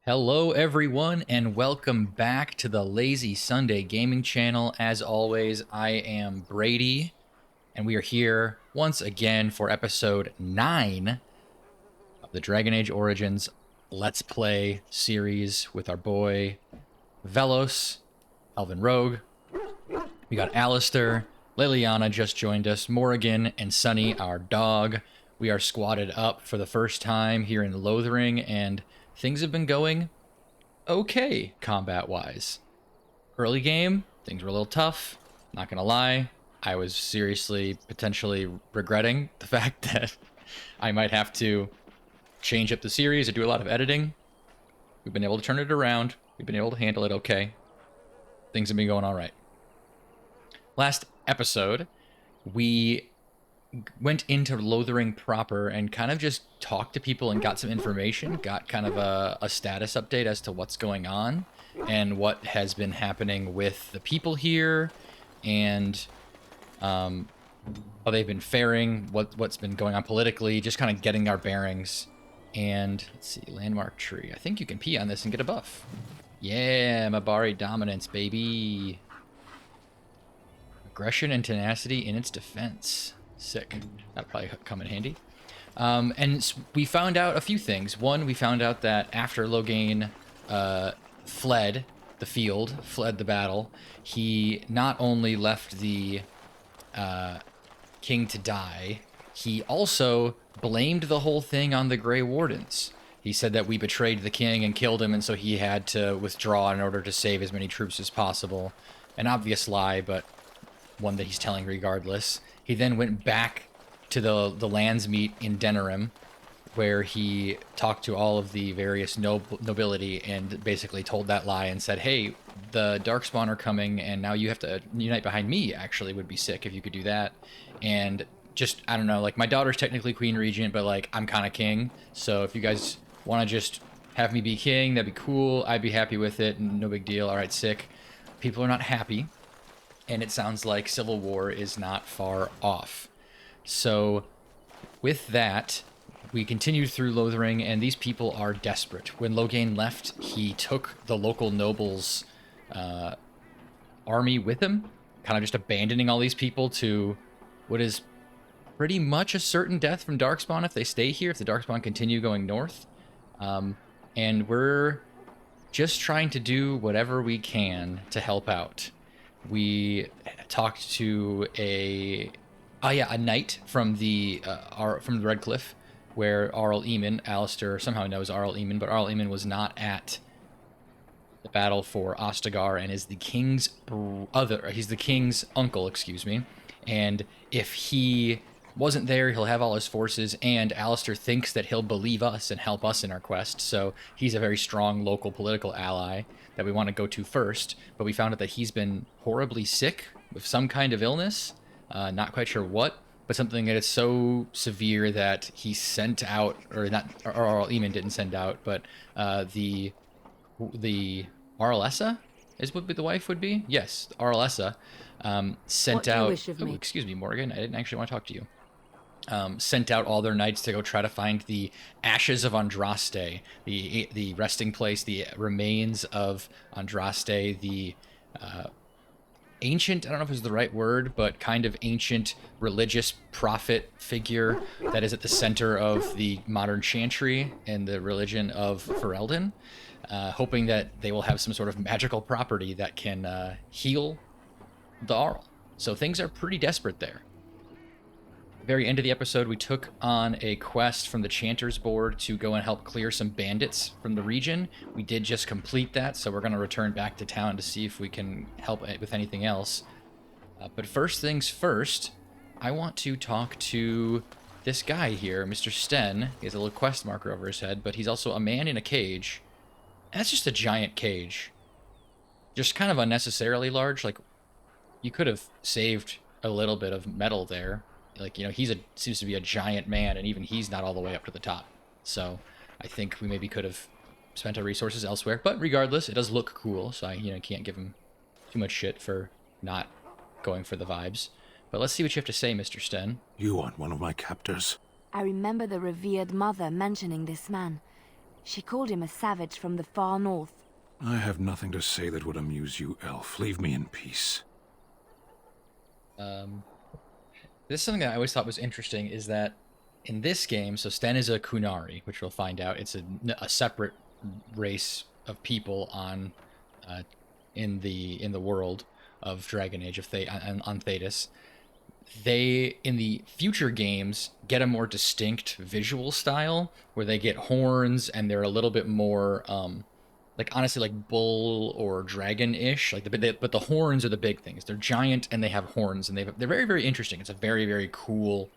Hello, everyone, and welcome back to the Lazy Sunday Gaming Channel. As always, I am Brady, and we are here once again for episode 9 of the Dragon Age Origins Let's Play series with our boy Velos, Elven Rogue. We got Alistair, Liliana just joined us, Morrigan, and Sunny, our dog. We are squatted up for the first time here in Lothering, and things have been going okay combat-wise. Early game, things were a little tough, not gonna lie. I was seriously, potentially regretting the fact that I might have to change up the series or do a lot of editing. We've been able to turn it around. We've been able to handle it okay. Things have been going all right. Last episode, we went into Lothering proper and kind of just talked to people and got some information, got kind of a status update as to what's going on and what has been happening with the people here and how they've been faring, what's been going on politically, just kind of getting our bearings. And let's see, landmark tree. I think you can pee on this and get a buff. Yeah, Mabari dominance, baby. Aggression and tenacity in its defense. Sick. That'll probably come in handy. And we found out a few things. One, we found out that after Loghain fled the field, fled the battle, he not only left the king to die, he also blamed the whole thing on the Grey Wardens. He said that we betrayed the king and killed him, and so he had to withdraw in order to save as many troops as possible. An obvious lie, but one that he's telling regardless. He then went back to the lands meet in Denerim, where he talked to all of the various nobility and basically told that lie and said, hey, the Darkspawn are coming and now you have to unite behind me. Actually would be sick if you could do that. And just, I don't know, like, my daughter's technically Queen Regent, but like, I'm kind of king. So if you guys want to just have me be king, that'd be cool. I'd be happy with it. No big deal. All right, sick. People are not happy. And it sounds like civil war is not far off. So with that, we continued through Lothering, and these people are desperate. When Loghain left, he took the local nobles' army with him, kind of just abandoning all these people to what is pretty much a certain death from Darkspawn if they stay here, if the Darkspawn continue going north. And we're just trying to do whatever we can to help out. We talked to a knight from the Redcliffe, where Arl Eamon, Alistair somehow knows Arl Eamon, but Arl Eamon was not at the battle for Ostagar and is the king's he's the king's uncle, excuse me. And if he wasn't there, he'll have all his forces, and Alistair thinks that he'll believe us and help us in our quest, so he's a very strong local political ally that we want to go to first. But we found out that he's been horribly sick with some kind of illness, not quite sure what, but something that is so severe that he sent out, or Eamon didn't send out, but the Arlessa is what the wife would be? Yes, Arlessa sent out... Oh, excuse me, Morgan, I didn't actually want to talk to you. Sent out all their knights to go try to find the ashes of Andraste, the resting place, the remains of Andraste, the ancient, I don't know if it's the right word, but kind of ancient religious prophet figure that is at the center of the modern chantry and the religion of Ferelden, hoping that they will have some sort of magical property that can heal the Arl. So things are pretty desperate there. Very end of the episode, we took on a quest from the Chanters board to go and help clear some bandits from the region. We did just complete that, so we're going to return back to town to see if we can help with anything else. But first things first, I want to talk to this guy here, Mr. Sten. He has a little quest marker over his head, but he's also a man in a cage. And that's just a giant cage. Just kind of unnecessarily large. Like, you could have saved a little bit of metal there. Like, you know, seems to be a giant man, and even he's not all the way up to the top. So I think we maybe could have spent our resources elsewhere. But regardless, it does look cool, so I can't give him too much shit for not going for the vibes. But let's see what you have to say, Mr. Sten. You aren't one of my captors. I remember the revered mother mentioning this man. She called him a savage from the far north. I have nothing to say that would amuse you, elf. Leave me in peace. This is something that I always thought was interesting, is that in this game, so Sten is a Kunari, which we'll find out. It's a separate race of people on in the world of Dragon Age of on Thedas. They, in the future games, get a more distinct visual style where they get horns and they're a little bit more like, honestly, like bull or dragon-ish. Like but the horns are the big things. They're giant and they have horns, and they're very, very interesting. It's a very, very cool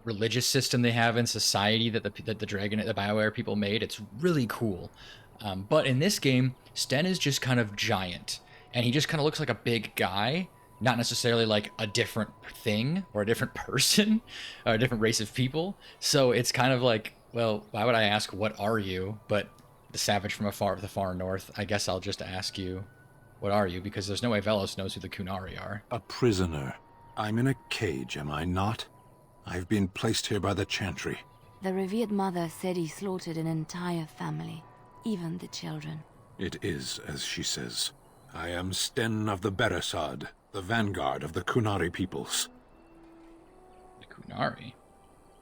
religious system they have in society that the BioWare people made. It's really cool. But in this game, Sten is just kind of giant, and he just kind of looks like a big guy, not necessarily like a different thing or a different person or a different race of people. So it's kind of like, well, why would I ask, what are you? But the savage from the far north, I guess I'll just ask you, what are you? Because there's no way Velos knows who the Kunari are. A prisoner. I'm in a cage, am I not? I've been placed here by the Chantry. The revered mother said he slaughtered an entire family, even the children. It is as she says. I am Sten of the Beresad, the vanguard of the Kunari peoples. The Kunari?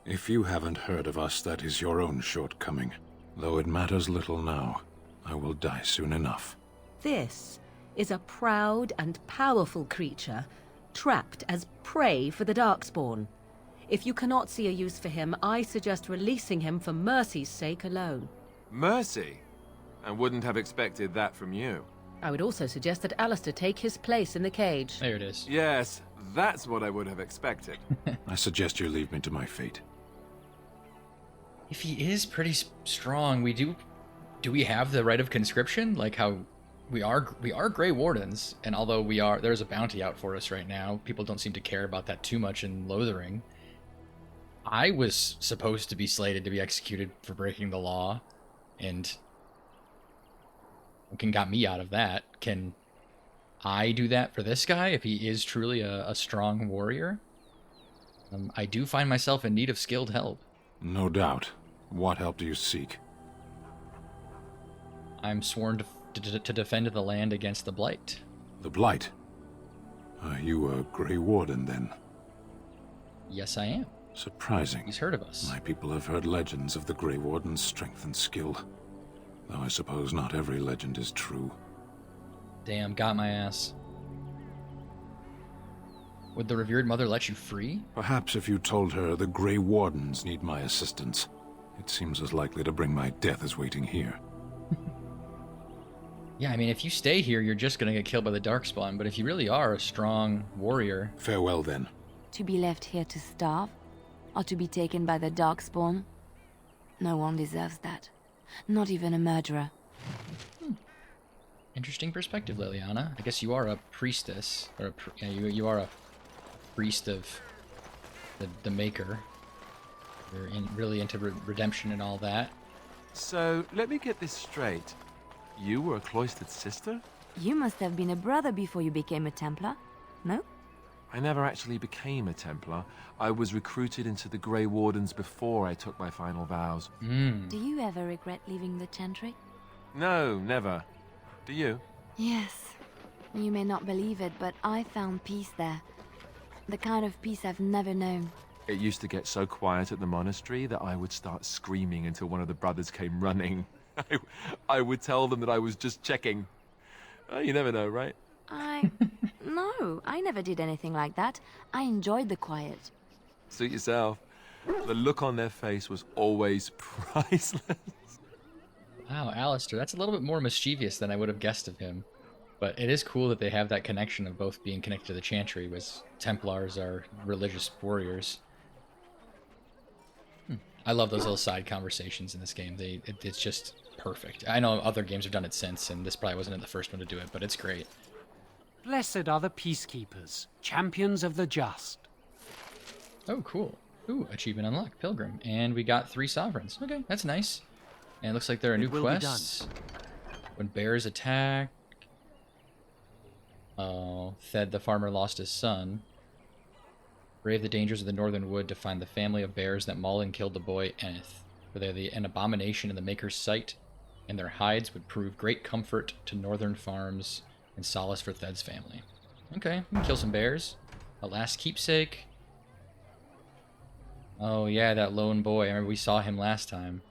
If you haven't heard of us, that is your own shortcoming. Though it matters little now. I will die soon enough. This is a proud and powerful creature, trapped as prey for the Darkspawn. If you cannot see a use for him, I suggest releasing him for mercy's sake alone. Mercy? I wouldn't have expected that from you. I would also suggest that Alistair take his place in the cage. There it is. Yes, that's what I would have expected. I suggest you leave me to my fate. If he is pretty strong, do we have the right of conscription? Like how we are Grey Wardens, and although there's a bounty out for us right now, people don't seem to care about that too much in Lothering. I was supposed to be slated to be executed for breaking the law, and got me out of that. Can I do that for this guy if he is truly a strong warrior? I do find myself in need of skilled help. No doubt. What help do you seek? I'm sworn to defend the land against the Blight. The Blight? Are you a Grey Warden, then? Yes, I am. Surprising. He's heard of us. My people have heard legends of the Grey Warden's strength and skill. Though I suppose not every legend is true. Damn, got my ass. Would the revered mother let you free? Perhaps if you told her the Grey Wardens need my assistance. It seems as likely to bring my death as waiting here. Yeah, I mean, if you stay here, you're just gonna get killed by the Darkspawn, but if you really are a strong warrior... Farewell, then. To be left here to starve? Or to be taken by the Darkspawn? No one deserves that. Not even a murderer. Interesting perspective, Liliana. I guess you are a priestess, or you are a priest of the Maker. You're really into redemption and all that. So, let me get this straight. You were a cloistered sister? You must have been a brother before you became a Templar, no? I never actually became a Templar. I was recruited into the Grey Wardens before I took my final vows. Do you ever regret leaving the Chantry? No, never. Do you? Yes. You may not believe it, but I found peace there. The kind of peace I've never known. It used to get so quiet at the monastery that I would start screaming until one of the brothers came running. I would tell them that I was just checking. You never know, right? No, I never did anything like that. I enjoyed the quiet. Suit yourself. The look on their face was always priceless. Wow, Alistair, that's a little bit more mischievous than I would have guessed of him. But it is cool that they have that connection of both being connected to the Chantry, as Templars are religious warriors. I love those little side conversations in this game. It's just perfect. I know other games have done it since, and this probably wasn't the first one to do it, but it's great. Blessed are the peacekeepers, champions of the just. Oh, cool. Ooh, achievement unlocked, Pilgrim. And we got 3 sovereigns. Okay, that's nice. And it looks like there are new quests. When bears attack... Oh, Thed the farmer lost his son. Brave the dangers of the northern wood to find the family of bears that mauled and killed the boy Enith. for they're an abomination in the Maker's sight, and their hides would prove great comfort to northern farms and solace for Thed's family. Okay, we can kill some bears. A last keepsake. Oh yeah, that lone boy. I remember we saw him last time.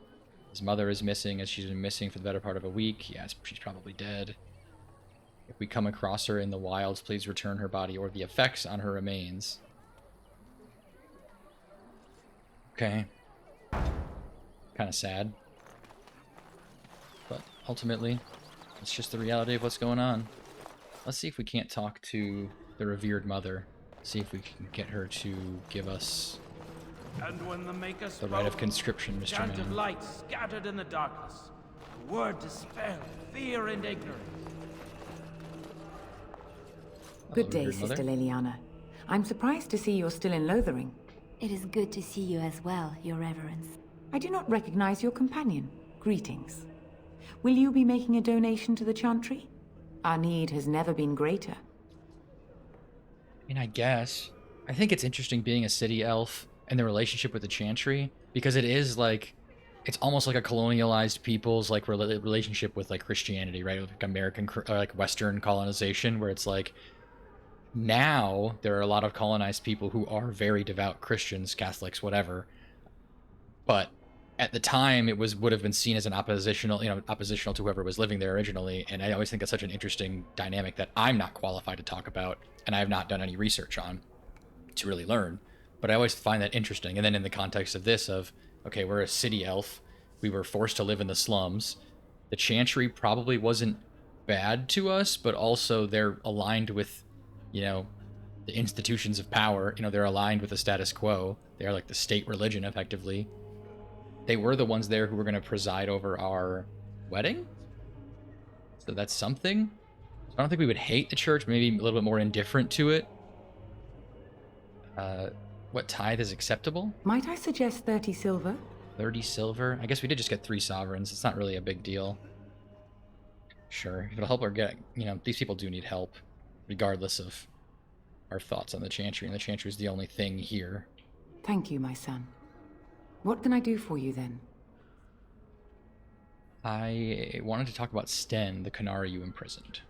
His mother is missing, as she's been missing for the better part of a week. Yeah, she's probably dead. If we come across her in the wilds, please return her body or the effects on her remains. Okay. Kind of sad. But ultimately, it's just the reality of what's going on. Let's see if we can't talk to the revered mother. See if we can get her to give us And when the Maker the rite of conscription, Mr. chant of Man. light scattered in the darkness, a word dispelled fear and ignorance. Good Hello, day, revered Sister mother. Liliana. I'm surprised to see you're still in Lothering. It is good to see you as well, Your Reverence. I do not recognize your companion. Greetings. Will you be making a donation to the Chantry? Our need has never been greater. I mean, I guess. I think it's interesting being a city elf and the relationship with the Chantry, because it is like, it's almost like a colonialized people's like relationship with like Christianity, right? Like American or like Western colonization, where it's like now there are a lot of colonized people who are very devout Christians, Catholics, whatever. But at the time, it would have been seen as an oppositional to whoever was living there originally. And I always think that's such an interesting dynamic that I'm not qualified to talk about, and I have not done any research on to really learn. But I always find that interesting. And then in the context of this, okay, we're a city elf, we were forced to live in the slums. The Chantry probably wasn't bad to us, but also they're aligned with, the institutions of power. They're aligned with the status quo. They are like the state religion, effectively. They were the ones there who were going to preside over our wedding. So that's something. So I don't think we would hate the church, maybe a little bit more indifferent to it. What tithe is acceptable? Might I suggest 30 silver? 30 silver? I guess we did just get 3 sovereigns. It's not really a big deal. Sure, if it'll help her get, these people do need help, regardless of our thoughts on the Chantry, and the Chantry is the only thing here. Thank you, my son. What can I do for you then? I wanted to talk about Sten, the Canary you imprisoned.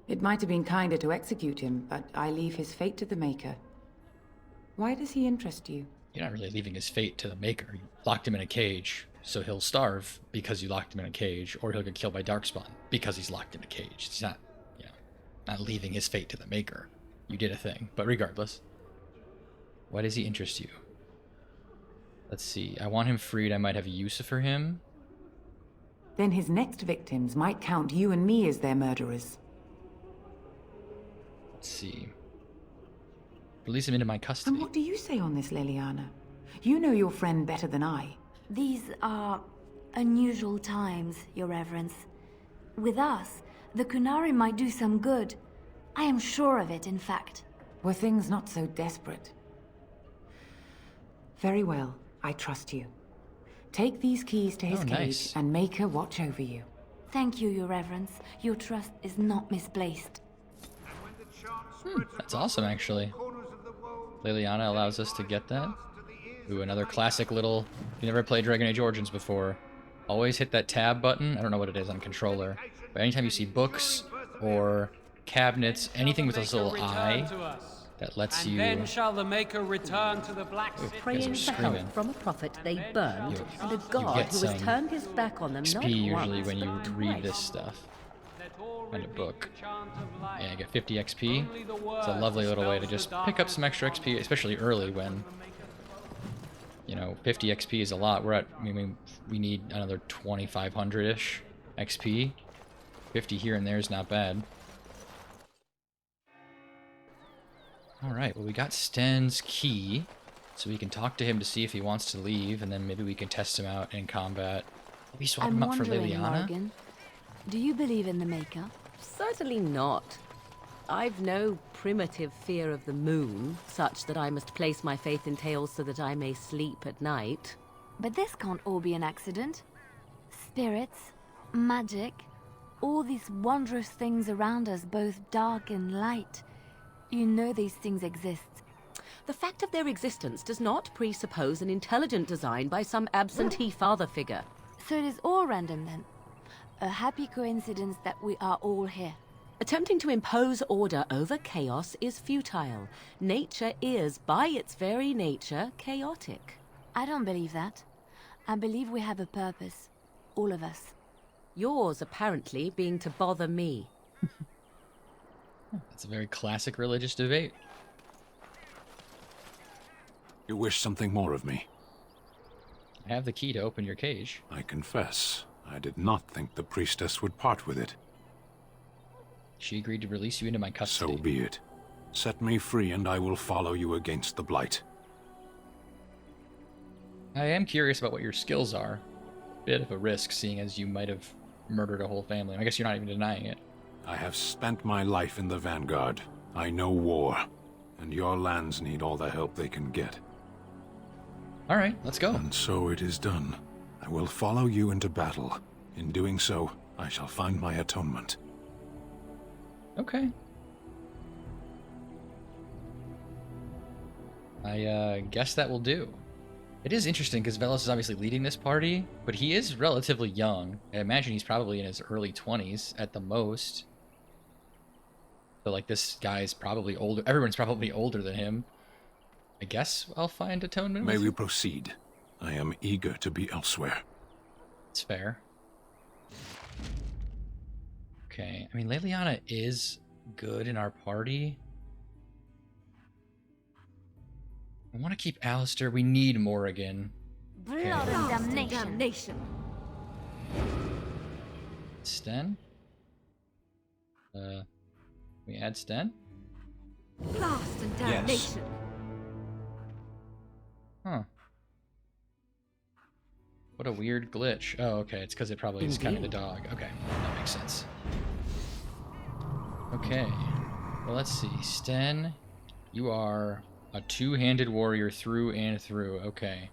It might have been kinder to execute him, but I leave his fate to the Maker. Why does he interest you? You're not really leaving his fate to the Maker. You locked him in a cage, so he'll starve because you locked him in a cage, or he'll get killed by Darkspawn because he's locked in a cage. He's not, not leaving his fate to the Maker. You did a thing, but regardless. Why does he interest you? Let's see. I want him freed. I might have use for him. Then his next victims might count you and me as their murderers. Let's see. Release him into my custody. And what do you say on this, Liliana? You know your friend better than I. These are unusual times, Your Reverence. With us, the Kunari might do some good. I am sure of it, in fact. Were things not so desperate? Very well. I trust you. Take these keys to his cage nice. and make her watch over you. Thank you, Your Reverence. Your trust is not misplaced. That's awesome, actually. Liliana allows us to get that. Ooh, another classic little... If you never played Dragon Age Origins before, always hit that tab button. I don't know what it is on controller. But anytime you see books or cabinets, anything with this little eye that lets you... Then shall the Maker return to the Black City. Praying for screaming. help from a prophet they burned, You- and a you god get who has some turned his back on them XP not usually once, when you but read twice. this stuff. Let all Kind of repeat book. the chant of life. Yeah, I get 50 XP. Only the It's a word lovely little way to dispels just the pick up some extra XP, especially early when, 50 XP is a lot. We're at, we need another 2,500-ish XP. 50 here and there is not bad. Alright, well we got Sten's key, so we can talk to him to see if he wants to leave, and then maybe we can test him out in combat. Maybe swap I'm him out for wondering, Liliana? Morgan, do you believe in the Maker? Certainly not. I've no primitive fear of the moon, such that I must place my faith in tales so that I may sleep at night. But this can't all be an accident. Spirits, magic, all these wondrous things around us, both dark and light. You know these things exist. The fact of their existence does not presuppose an intelligent design by some absentee father figure. So it is all random then. A happy coincidence that we are all here. Attempting to impose order over chaos is futile. Nature is, by its very nature, chaotic. I don't believe that. I believe we have a purpose. All of us. Yours, apparently, being to bother me. That's a very classic religious debate. You wish something more of me? I have the key to open your cage. I confess, I did not think the priestess would part with it. She agreed to release you into my custody. So be it. Set me free and I will follow you against the Blight. I am curious about what your skills are. Bit of a risk, seeing as you might have murdered a whole family. I guess you're not even denying it. I have spent my life in the Vanguard. I know war, and your lands need all the help they can get. All right, let's go. And so it is done. I will follow you into battle. In doing so, I shall find my atonement. Okay. I guess that will do. It is interesting because Velos is obviously leading this party, but he is relatively young. I imagine he's probably in his early 20s at the most. So, like, this guy's probably older. Everyone's probably older than him. I guess I'll find atonement. May we proceed? I am eager to be elsewhere. It's fair. Okay, I mean, Leliana is good in our party. I want to keep Alistair. We need Morrigan. Blood and damnation. Sten? Can we add Sten? Blast and damnation. Huh. What a weird glitch. Oh, okay. It's because it probably is kind of the dog. Okay, that makes sense. Okay. Well, let's see. Sten, you are a two-handed warrior through and through. Okay.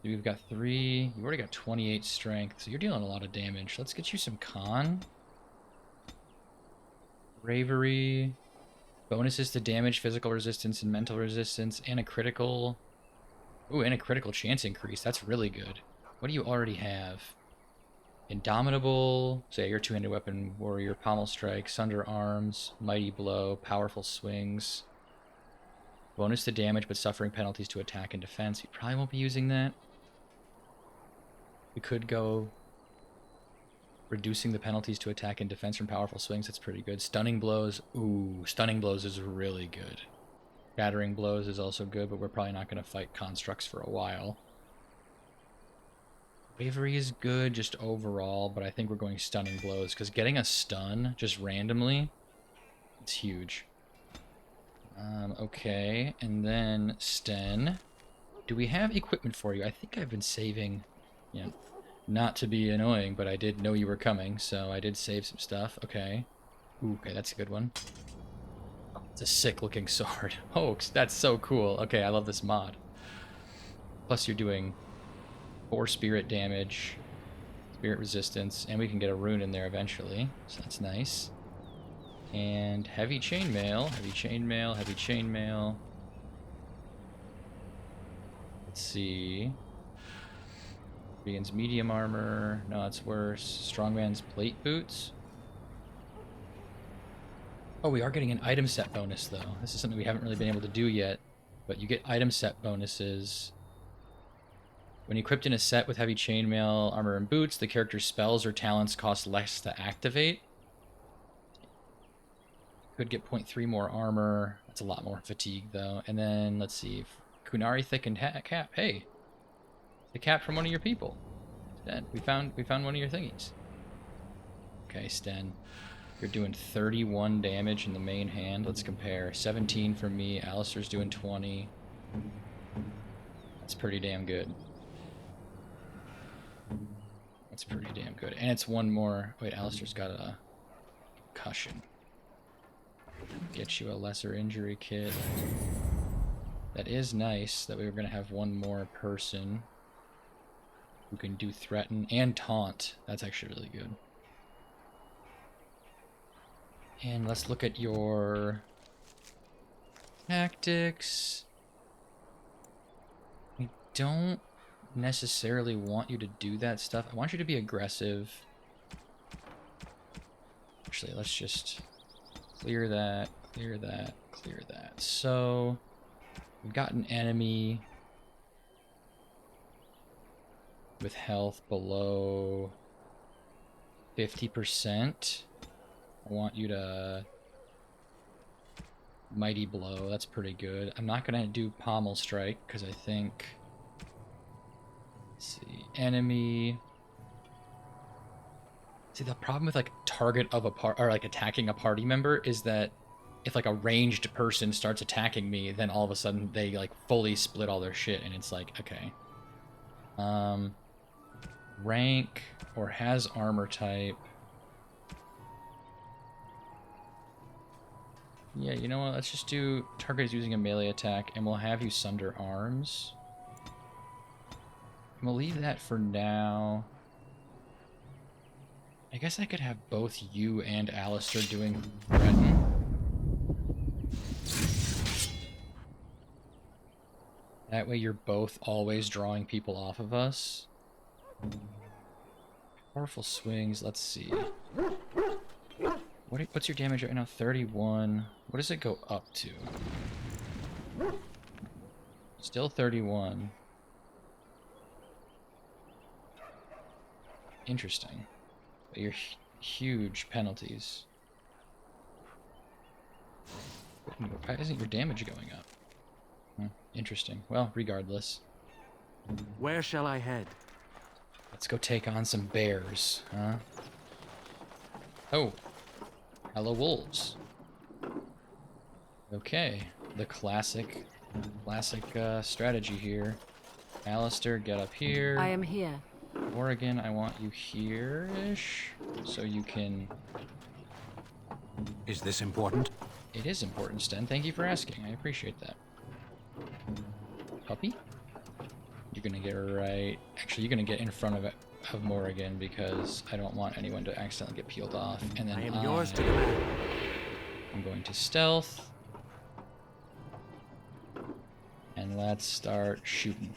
We've got 3. You already got 28 strength, so you're dealing a lot of damage. Let's get you some con. Bravery. Bonuses to damage, physical resistance, and mental resistance, and a critical... Ooh, and a critical chance increase. That's really good. What do you already have? Indomitable. So yeah, you're a two-handed weapon warrior. Pommel strike, sunder arms, mighty blow, powerful swings. Bonus to damage, but suffering penalties to attack and defense. You probably won't be using that. We could go reducing the penalties to attack and defense from powerful swings. That's pretty good. Stunning blows. Ooh, stunning blows is really good. Shattering blows is also good, but we're probably not going to fight constructs for a while. Bravery is good just overall, but I think we're going stunning blows, because getting a stun just randomly, it's huge. Okay, and then Sten. Do we have equipment for you? I think I've been saving, not to be annoying, but I did know you were coming, so I did save some stuff. Okay. Ooh, okay, that's a good one. It's a sick-looking sword. Oh, that's so cool. Okay, I love this mod. Plus you're doing 4 spirit damage, spirit resistance, and we can get a rune in there eventually, so that's nice. And heavy chainmail, heavy chainmail, heavy chainmail. Let's see. Brian's medium armor. No, it's worse. Strongman's plate boots. Oh, we are getting an item set bonus, though. This is something we haven't really been able to do yet, but you get item set bonuses. When equipped in a set with heavy chainmail, armor, and boots, the character's spells or talents cost less to activate. Could get 0.3 more armor. That's a lot more fatigue, though. And then, let's see. Kunari thickened cap. Hey! The cap from one of your people. Sten, we found one of your thingies. Okay, Sten. You're doing 31 damage in the main hand. Let's compare. 17 for me. Alistair's doing 20. That's pretty damn good. That's pretty damn good. And it's one more... Wait, Alistair's got a concussion. Get you a lesser injury kit. That is nice that we were going to have one more person who can do threaten and taunt. That's actually really good. And let's look at your tactics. don't necessarily want you to do that stuff. I want you to be aggressive. Actually, let's just clear that, clear that, clear that. So, we've got an enemy with health below 50%. I want you to Mighty Blow. That's pretty good. I'm not going to do Pommel Strike because I think... Let's see. Enemy... See, the problem with, like, target of a part... Or, like, attacking a party member is that if, like, a ranged person starts attacking me, then all of a sudden they, like, fully split all their shit, and it's like, okay. Rank or has armor type. Yeah, you know what? Let's just do target is using a melee attack, and we'll have you sunder arms. And we'll leave that for now. I guess I could have both you and Alistair doing threaten. That way you're both always drawing people off of us. Powerful swings, let's see. What's your damage right now? 31. What does it go up to? Still 31. Interesting. But you're huge penalties. Why isn't your damage going up? Interesting. Well, regardless. Where shall I head? Let's go take on some bears, huh? Oh. Hello, wolves. Okay. The classic strategy here. Alistair, get up here. I am here. Oregon, I want you here-ish, so you can... Is this important? It is important, Sten. Thank you for asking. I appreciate that. Puppy? You're gonna get right... Actually, you're gonna get in front of it, of Morrigan, because I don't want anyone to accidentally get peeled off. And then I am yours to command. I'm going to stealth. And let's start shooting.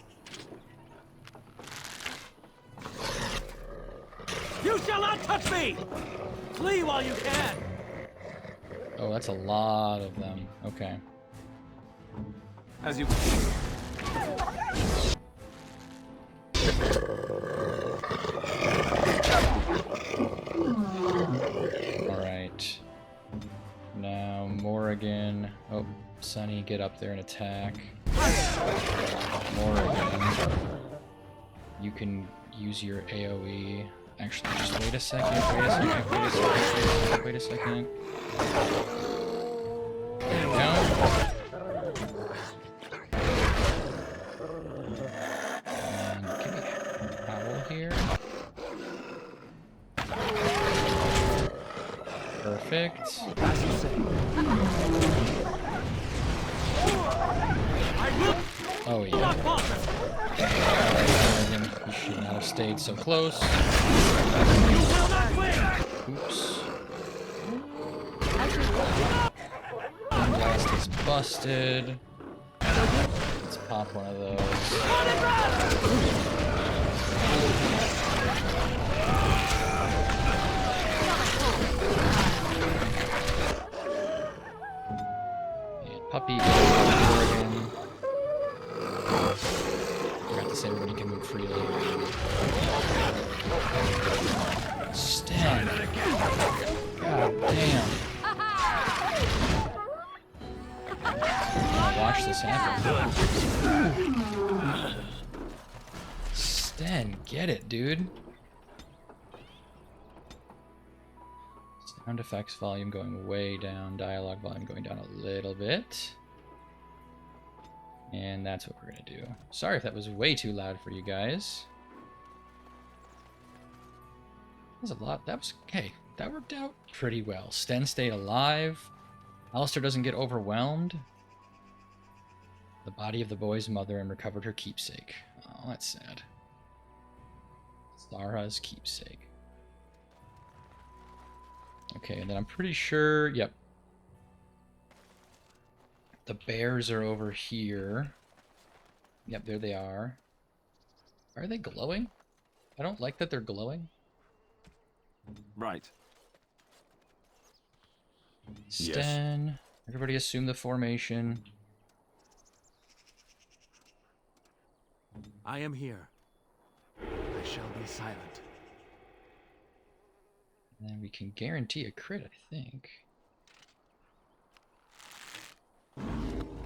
You shall not touch me! Flee while you can! Oh, that's a lot of them. Okay. As you... Alright. Now, Morrigan. Oh, Sunny, get up there and attack. Morrigan. You can use your AoE. Actually, just wait a second, wait a second, wait a second, wait a second. There you go. And give me an owl here. Perfect. Oh yeah. You should not have stayed so close. Oops. Blast is busted. Let's pop one of those. And puppy Oregon. Forgot to say everybody can move freely. Stan. God damn. Watch this happen. Sten, get it, dude. Sound effects volume going way down, dialogue volume going down a little bit. And that's what we're gonna do. Sorry if that was way too loud for you guys. That was a lot. That was okay. That worked out pretty well. Sten stayed alive. Alistair doesn't get overwhelmed. The body of the boy's mother and recovered her keepsake. Oh, that's sad. Zara's keepsake. Okay, and then I'm pretty sure, yep. The bears are over here. Yep, there they are. Are they glowing? I don't like that they're glowing. Right. Sten. Everybody assume the formation. I am here. I shall be silent. And then we can guarantee a crit, I think.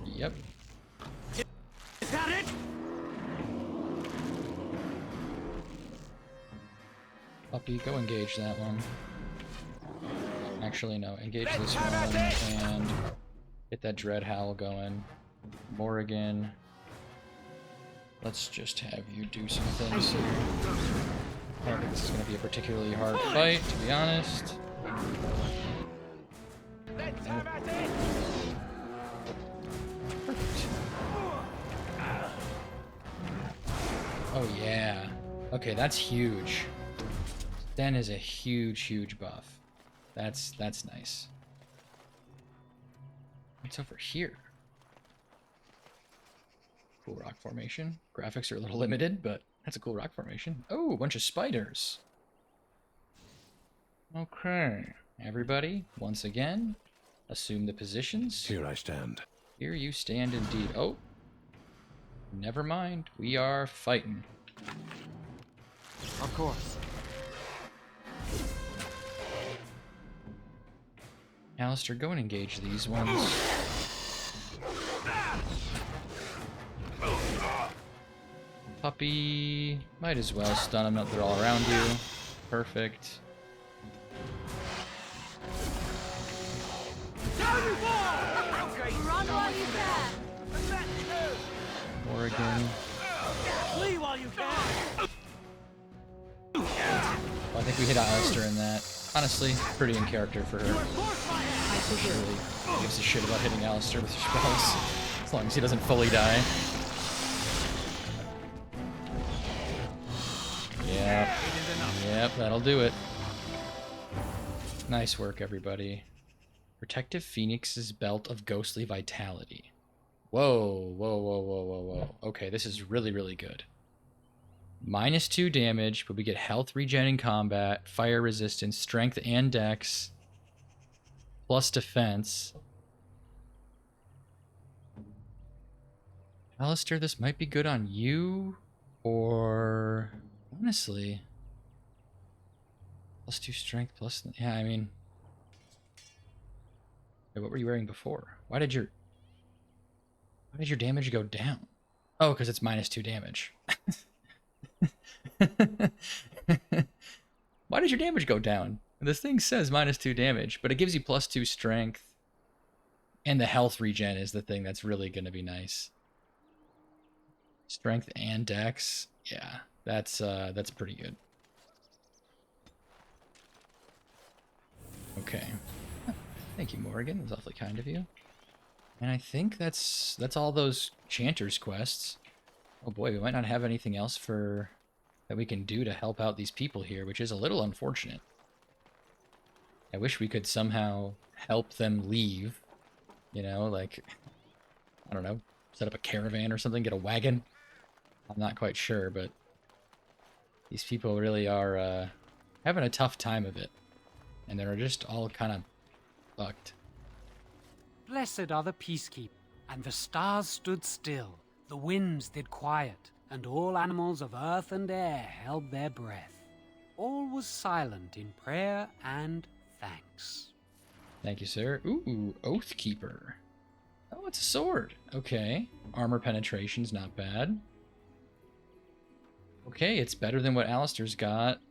Yep. Is that it? Puppy, go engage that one. Actually, no. Engage this one and get that Dread Howl going. Morrigan. Let's just have you do some things here. I don't think this is going to be a particularly hard fight, to be honest. Perfect. Oh yeah. Okay, that's huge. Sten is a huge, huge buff. That's nice. What's over here? Cool rock formation. Graphics are a little limited, but that's a cool rock formation. Oh, a bunch of spiders. Okay. Everybody, once again, assume the positions. Here I stand. Here you stand indeed. Oh. Never mind. We are fighting. Of course. Alistair, go and engage these ones. Puppy. Might as well stun them. They're all around you. Perfect. Run while you can! Morrigan. Flee while you can! Well, I think we hit Alistair in that. Honestly, pretty in character for her. She really gives a shit about hitting Alistair with her spells. As long as he doesn't fully die. Yep. Yep, that'll do it. Nice work, everybody. Protective Phoenix's Belt of Ghostly Vitality. Whoa, whoa, whoa, whoa, whoa, whoa. Okay, this is really, really good. -2 damage, but we get health regen in combat, fire resistance, strength and dex, plus defense. Alistair, this might be good on you, or honestly, +2 strength, plus, yeah, I mean, wait, what were you wearing before? Why did your damage go down? Oh, because it's -2 damage. Why did your damage go down? This thing says -2 damage, but it gives you +2 strength. And the health regen is the thing that's really going to be nice. Strength and dex. Yeah, that's pretty good. Okay. Thank you, Morrigan. That was awfully kind of you. And I think that's all those Chanters quests. Oh boy, we might not have anything else that we can do to help out these people here, which is a little unfortunate. I wish we could somehow help them leave. You know, like, I don't know, set up a caravan or something, get a wagon. I'm not quite sure, but these people really are having a tough time of it. And they're just all kind of fucked. Blessed are the peacekeepers, and the stars stood still, the winds did quiet, and all animals of earth and air held their breath. All was silent in prayer and thanks. Thank you, sir. Ooh, Oathkeeper. Oh, it's a sword. Okay. Armor penetration's not bad. Okay, it's better than what Alistair's got.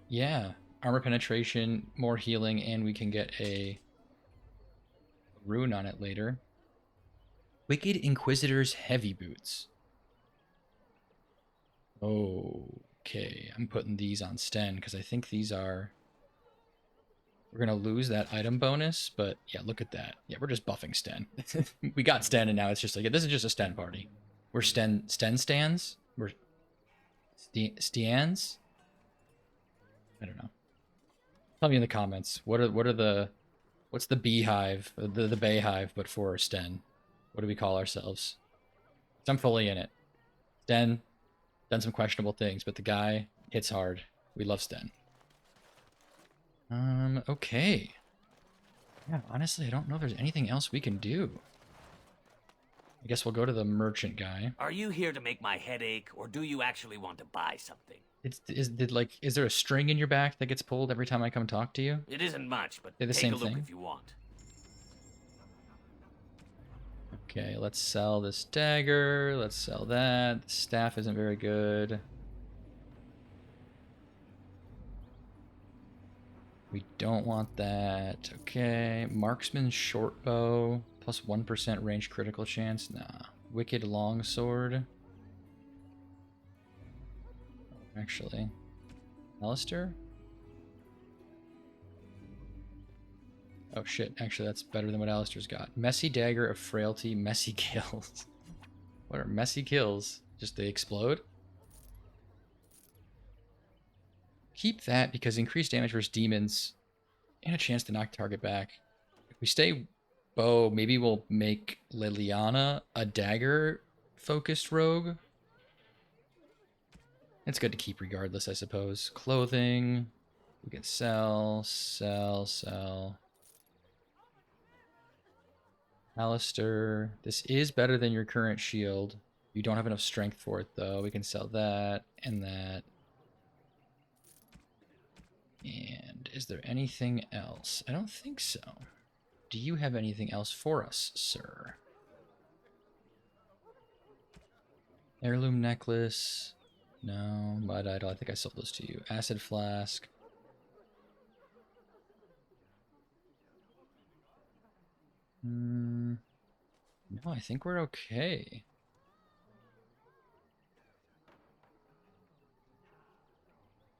Yeah. Armor penetration, more healing, and we can get a rune on it later. Wicked Inquisitor's Heavy Boots. Okay, I'm putting these on Sten because I think these are... We're going to lose that item bonus, but yeah, look at that. Yeah, we're just buffing Sten. We got Sten, and now it's just like, this is just a Sten party. We're Sten stands? We're Stians? I don't know. Tell me in the comments. What's the beehive, the bayhive, but for Sten? What do we call ourselves? I'm fully in it. Den, done some questionable things, but the guy hits hard. We love Sten. Okay. Yeah, honestly, I don't know if there's anything else we can do. I guess we'll go to the merchant guy. Are you here to make my head ache, or do you actually want to buy something? Is there a string in your back that gets pulled every time I come talk to you? It isn't much, but They're the take same a look thing? if you want. Okay, let's sell this dagger. Let's sell that. The staff isn't very good. We don't want that. Okay, marksman short bow plus 1% range critical chance. Nah. Wicked longsword. Actually, Alistair? Oh shit, actually that's better than what Alistair's got. Messy dagger of frailty, messy kills. What are messy kills? Just they explode? Keep that because increased damage versus demons and a chance to knock target back. If we stay bow, maybe we'll make Liliana a dagger focused rogue. It's good to keep regardless, I suppose. Clothing. We can sell, sell, sell. Alistair. This is better than your current shield. You don't have enough strength for it, though. We can sell that and that. And is there anything else? I don't think so. Do you have anything else for us, sir? Heirloom necklace. No. Mud idol. I think I sold those to you. Acid flask. No, I think we're okay.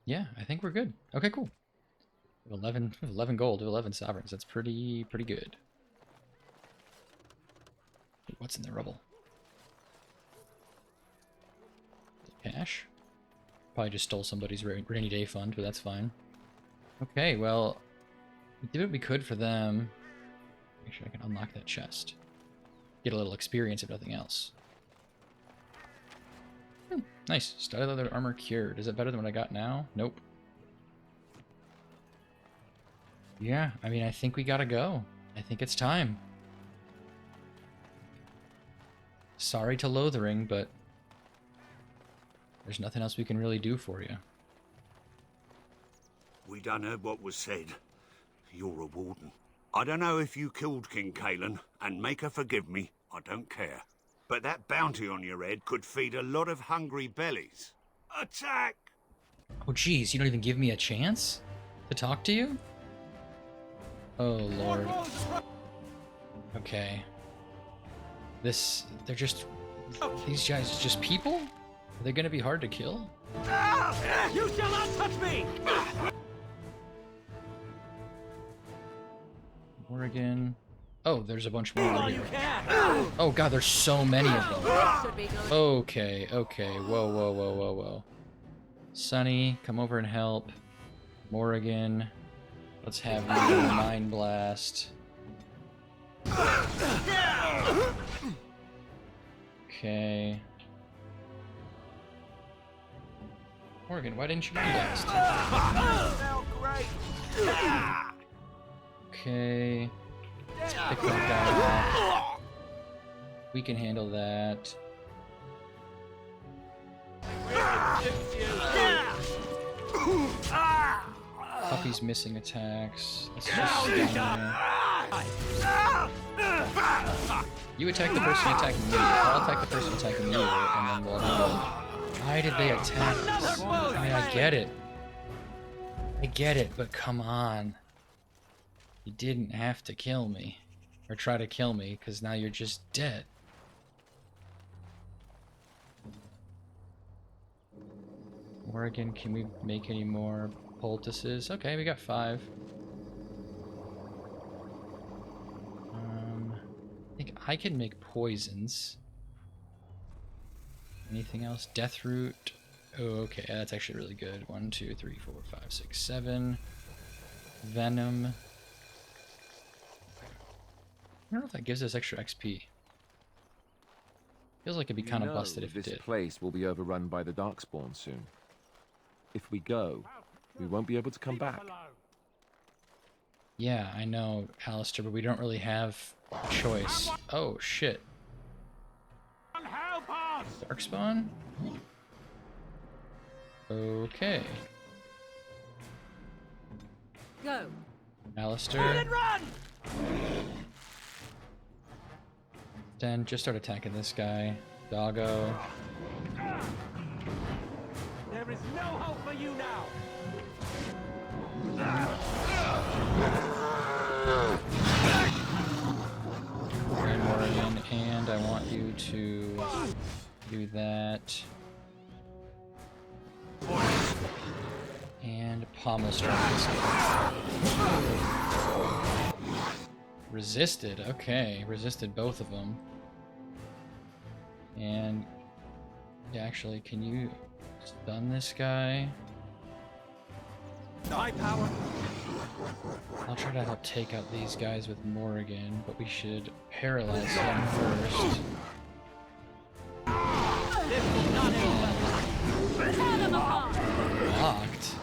Yeah, I think we're good. Okay, cool. 11 gold, 11 sovereigns. That's pretty good. What's in the rubble? Cash? Probably just stole somebody's rainy day fund, but that's fine. Okay, well, we did what we could for them. Make sure I can unlock that chest. Get a little experience if nothing else. Nice. Studded leather armor cured. Is it better than what I got now? Nope. Yeah, I mean, I think we gotta go. I think it's time. Sorry to Lothering, but there's nothing else we can really do for you. We done heard what was said. You're a warden. I don't know if you killed King Kalen, and make her forgive me, I don't care. But that bounty on your head could feed a lot of hungry bellies. Attack! Oh, geez, you don't even give me a chance to talk to you? Oh, Lord. Okay. These guys just people? Are they gonna be hard to kill? You shall not touch me! Oregon. Oh, there's a bunch more over here. Oh god, there's so many of them. Okay, okay. Whoa. Sunny, come over and help. Morrigan. Let's have you Mind Blast. Okay. Morgan, why didn't you Mind Blast? Okay. Let's pick that guy up. We can handle that. Puppy's missing attacks. Let's just you attack the person attacking me. I'll attack the person attacking you, and then we'll Why did they attack us? I mean, I get it. I get it, but come on. You didn't have to kill me. Or try to kill me, because now you're just dead. Oregon, can we make any more poultices? Okay, we got 5. I think I can make poisons. Anything else? Deathroot. Oh, okay, that's actually really good. 1, 2, 3, 4, 5, 6, 7. Venom. I don't know if that gives us extra XP. Feels like it'd be You kind of know busted if it this did. place will be overrun by the Darkspawn soon. If we go, we won't be able to come back. Yeah, I know, Alistair, but we don't really have a choice. Oh, shit. Darkspawn? Okay. Go. Alistair. Then just start attacking this guy. Doggo. There is no hope for you now. Grand Morrigan, and I want you to do that. And pommel strike this guy. Resisted, okay. Resisted both of them. And yeah, actually, can you stun this guy? My power. I'll try to help take out these guys with Morrigan, but we should paralyze him first. Blocked?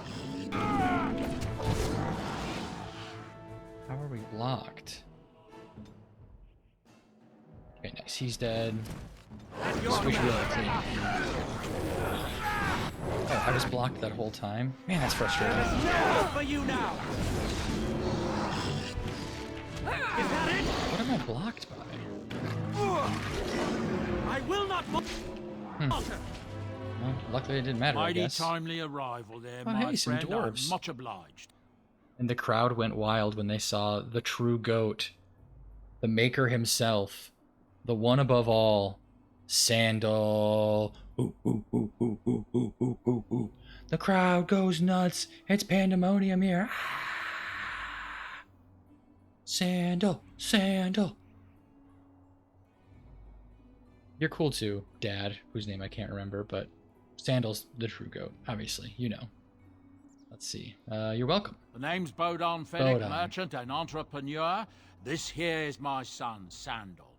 How are we blocked? Okay, nice. He's dead. Squish really clean. Oh, I was blocked that whole time? Man, that's frustrating. For you now. Is that it? What am I blocked by? I will not falter. Well, luckily it didn't matter, I Mighty guess. timely arrival there, Oh, my hey, some friend. I'm dwarves. much obliged. And the crowd went wild when they saw the true goat, the maker himself, the one above all, Sandal. Ooh, ooh, ooh, ooh, ooh, ooh, ooh, ooh, ooh. The crowd goes nuts. It's pandemonium here. Ah. Sandal, Sandal. You're cool too, Dad, whose name I can't remember, but Sandal's the true goat, obviously, you know. Let's see. You're welcome. The name's Bodon Fennick, Bodon. merchant and entrepreneur. This here is my son, Sandal.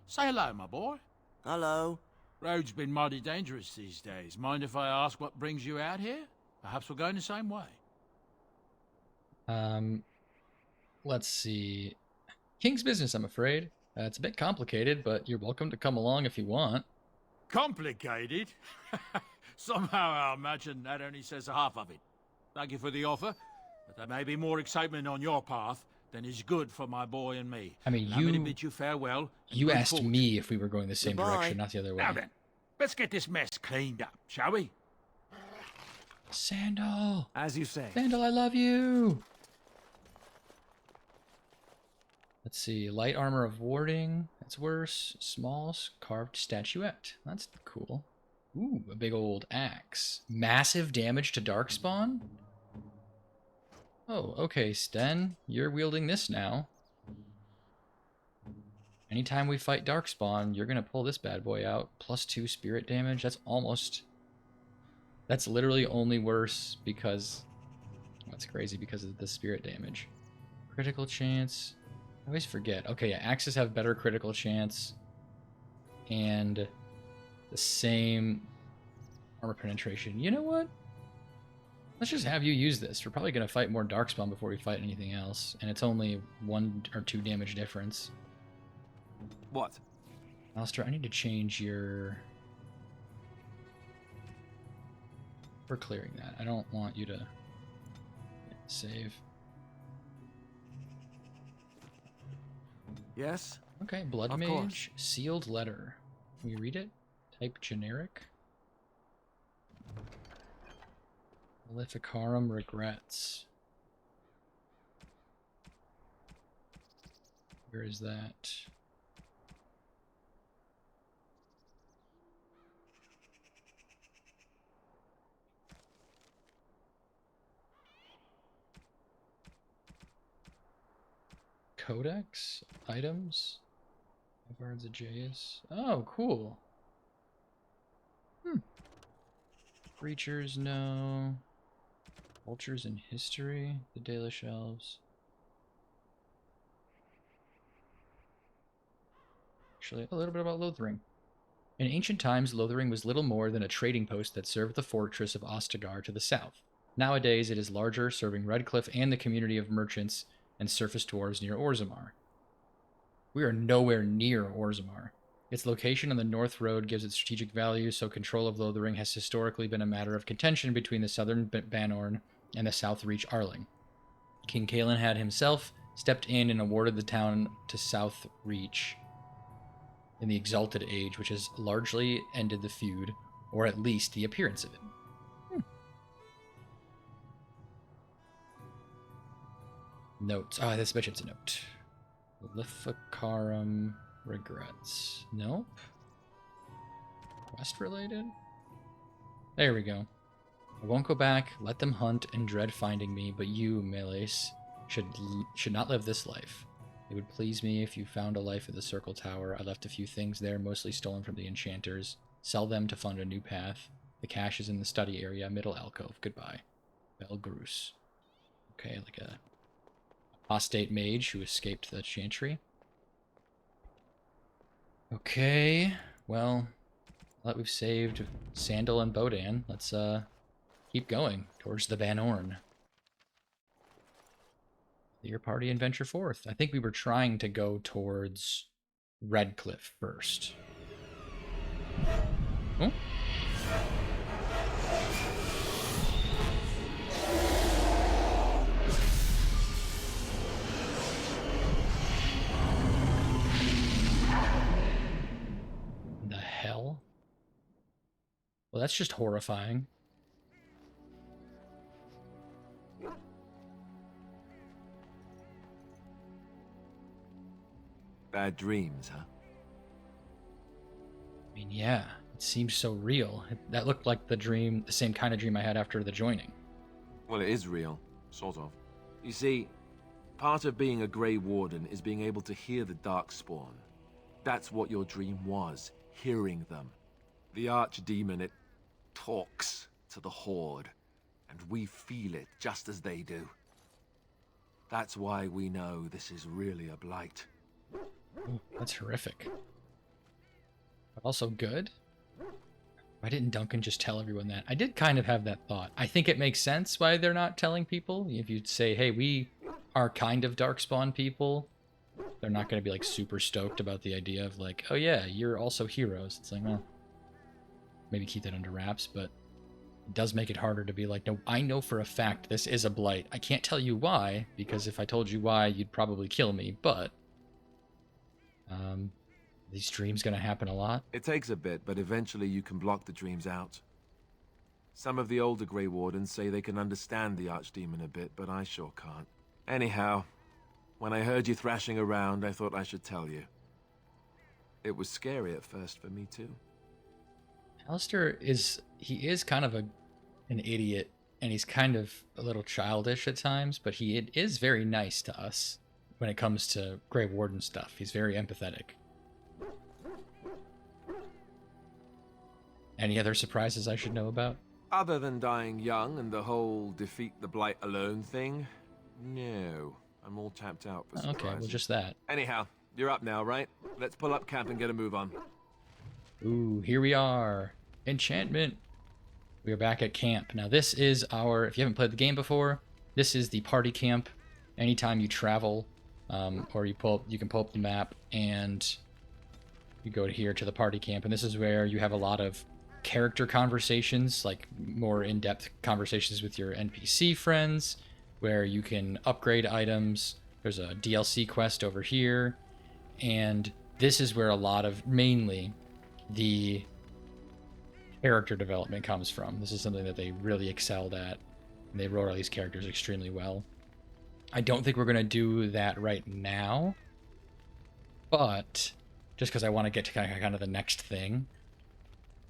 Say hello, my boy. Hello. Road's been mighty dangerous these days. Mind if I ask what brings you out here? Perhaps we're going the same way. Let's see. King's business, I'm afraid. It's a bit complicated, but you're welcome to come along if you want. Complicated? Somehow I imagine that only says half of it. Thank you for the offer, but there may be more excitement on your path than is good for my boy and me. I mean, Allow me to bid you farewell. and You good asked fortune. me if we were going the same Goodbye. direction, not the other way. Now then, let's get this mess cleaned up, shall we? Sandal! As you say. Sandal, I love you! Let's see. Light armor of warding. That's worse. Small carved statuette. That's cool. Ooh, a big old axe. Massive damage to Darkspawn? Oh, okay, Sten. You're wielding this now. Anytime we fight Darkspawn, you're gonna pull this bad boy out. +2 spirit damage. That's almost... That's literally only worse because... That's crazy because of the spirit damage. Critical chance... I always forget. Okay, yeah, axes have better critical chance. And the same armor penetration. You know what? Let's just have you use this. We're probably going to fight more Darkspawn before we fight anything else. And it's only 1 or 2 damage difference. What? Alistair, I need to change your... We're clearing that. I don't want you to save. Yes? Okay, Blood Of Mage, course. sealed letter. Can we read it? Type generic. Maleficarum regrets. Where is that? Codex? Items? Guards of Jaeus. Oh, cool. Creatures, no. Vultures in history. The Daily Shelves. Actually, a little bit about Lothering. In ancient times, Lothering was little more than a trading post that served the fortress of Ostagar to the south. Nowadays, it is larger, serving Redcliffe and the community of merchants and surface dwarves near Orzammar. We are nowhere near Orzammar. Its location on the North Road gives it strategic value, so control of Lothering has historically been a matter of contention between the southern Banorn and the South Reach Arling. King Cailan had himself stepped in and awarded the town to South Reach in the Exalted Age, which has largely ended the feud, or at least the appearance of it. Notes. Oh, this bitch, it's a note. Lithicarum regrets. Nope. Quest related? There we go. I won't go back, let them hunt and dread finding me, but you, Meles, should not live this life. It would please me if you found a life at the Circle Tower. I left a few things there, mostly stolen from the enchanters. Sell them to fund a new path. The cache is in the study area, middle alcove. Goodbye. Belgrus. Okay, like a apostate mage who escaped the chantry. Okay, well, now that we've saved Sandal and Bodan, let's keep going towards the Banorn. Your party and venture forth. I think we were trying to go towards Redcliffe first. Oh. The hell? Well, that's just horrifying. Bad dreams, huh? I mean, yeah, it seems so real. That looked like the same kind of dream I had after the joining. Well, it is real, sort of. You see, part of being a Grey Warden is being able to hear the Darkspawn. That's what your dream was, hearing them. The Archdemon, it talks to the Horde, and we feel it just as they do. That's why we know this is really a blight. Ooh, that's horrific. But also good? Why didn't Duncan just tell everyone that? I did kind of have that thought. I think it makes sense why they're not telling people. If you say, hey, we are kind of Darkspawn people, they're not going to be like super stoked about the idea of like, oh yeah, you're also heroes. It's like, well, maybe keep that under wraps, but it does make it harder to be like, no, I know for a fact this is a blight. I can't tell you why, because if I told you why, you'd probably kill me, but these dreams gonna happen a lot? It takes a bit, but eventually you can block the dreams out. Some of the older Grey Wardens say they can understand the Archdemon a bit, but I sure can't. Anyhow, when I heard you thrashing around, I thought I should tell you. It was scary at first for me too. Alistair is kind of an idiot, and he's kind of a little childish at times, but he is very nice to us when it comes to Grey Warden stuff. He's very empathetic. Any other surprises I should know about? Other than dying young and the whole defeat the Blight alone thing, no. I'm all tapped out for surprises. Okay, well, just that. Anyhow, you're up now, right? Let's pull up camp and get a move on. Ooh, here we are. Enchantment. We are back at camp. Now this is our, if you haven't played the game before, this is the party camp. Anytime you travel, or you can pull up the map and you go here to the party camp, and this is where you have a lot of character conversations, like more in-depth conversations with your NPC friends, where you can upgrade items. There's a DLC quest over here, and this is where a lot of, mainly, the character development comes from. This is something that they really excelled at, and they wrote all these characters extremely well. I don't think we're going to do that right now, but just because I want to get to kind of the next thing.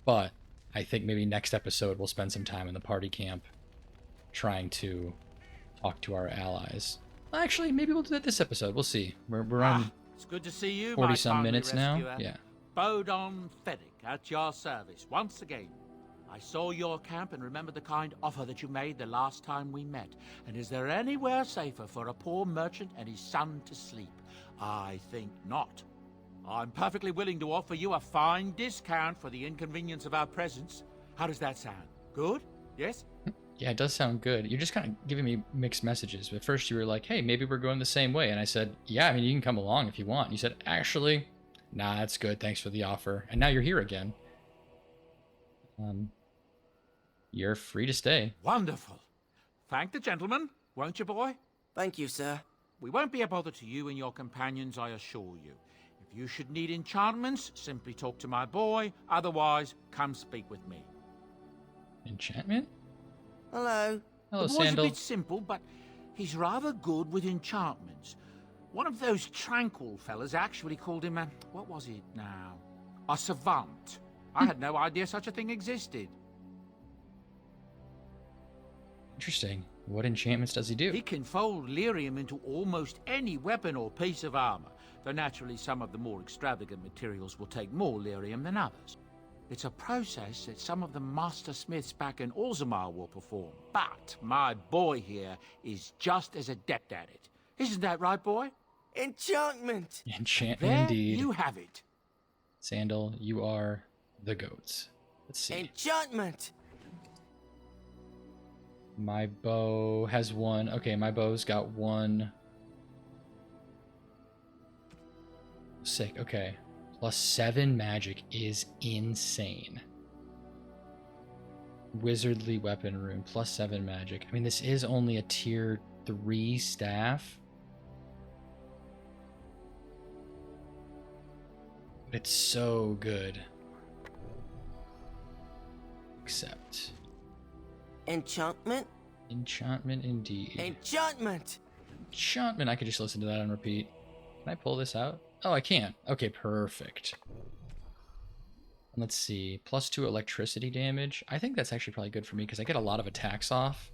But I think maybe next episode we'll spend some time in the party camp trying to talk to our allies. Actually, maybe we'll do that this episode. We'll see. We're on It's good to see you, 40-some minutes now. Yeah. Bodon Feddick at your service once again. I saw your camp and remember the kind offer that you made the last time we met. And is there anywhere safer for a poor merchant and his son to sleep? I think not. I'm perfectly willing to offer you a fine discount for the inconvenience of our presence. How does that sound? Good? Yes? Yeah, it does sound good. You're just kind of giving me mixed messages. At first you were like, hey, maybe we're going the same way. And I said, yeah, I mean, you can come along if you want. And you said, actually, nah, that's good. Thanks for the offer. And now you're here again. You're free to stay. Wonderful. Thank the gentleman, won't you, boy? Thank you, sir. We won't be a bother to you and your companions, I assure you. If you should need enchantments, simply talk to my boy. Otherwise, come speak with me. Enchantment? Hello. Hello, the boy's Sandal. a bit simple, but he's rather good with enchantments. One of those tranquil fellas actually called him a... what was it now? A savant. I had no idea such a thing existed. Interesting. What enchantments does he do? He can fold lyrium into almost any weapon or piece of armor, though naturally some of the more extravagant materials will take more lyrium than others. It's a process that some of the master smiths back in Orzammar will perform, but my boy here is just as adept at it. Isn't that right, boy? Enchantment! Enchantment There indeed. you have it. Sandal, you are the goats. Let's see. Enchantment! My bow has one. Okay, my bow's got one. Sick, okay. +7 magic is insane. Wizardly weapon rune, +7 magic. I mean, this is only a tier 3 staff. But it's so good. Except... Enchantment? enchantment indeed. Enchantment! Enchantment. I could just listen to that on repeat. Can I pull this out? Oh, I can. Okay, perfect. And let's see. +2 electricity damage. I think that's actually probably good for me because I get a lot of attacks off.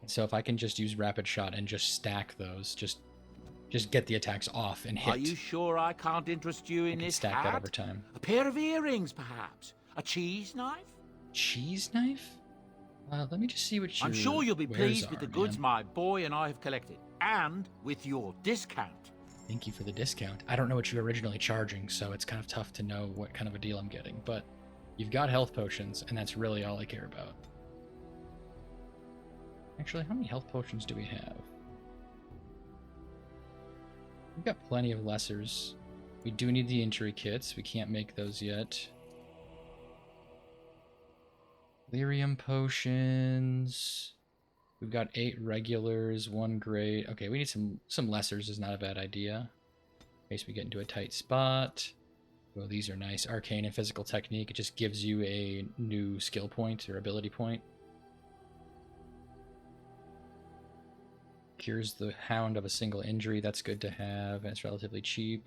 And so if I can just use rapid shot and just stack those, just get the attacks off and hit. Are you sure I can't interest you in this stack hat? that over time. A pair of earrings, perhaps? A cheese knife? Cheese knife? Let me just see what your I'm sure you'll be wares pleased with are, the goods man. my boy and I have collected. And with your discount. Thank you for the discount. I don't know what you were originally charging, so it's kind of tough to know what kind of a deal I'm getting. But you've got health potions, and that's really all I care about. Actually, how many health potions do we have? We've got plenty of lessers. We do need the injury kits. We can't make those yet. Lyrium potions. We've got 8 regulars, 1 great. Okay, we need some lessers is not a bad idea. In case we get into a tight spot. Oh, these are nice. Arcane and physical technique. It just gives you a new skill point or ability point. Cures the hound of a single injury. That's good to have, and it's relatively cheap.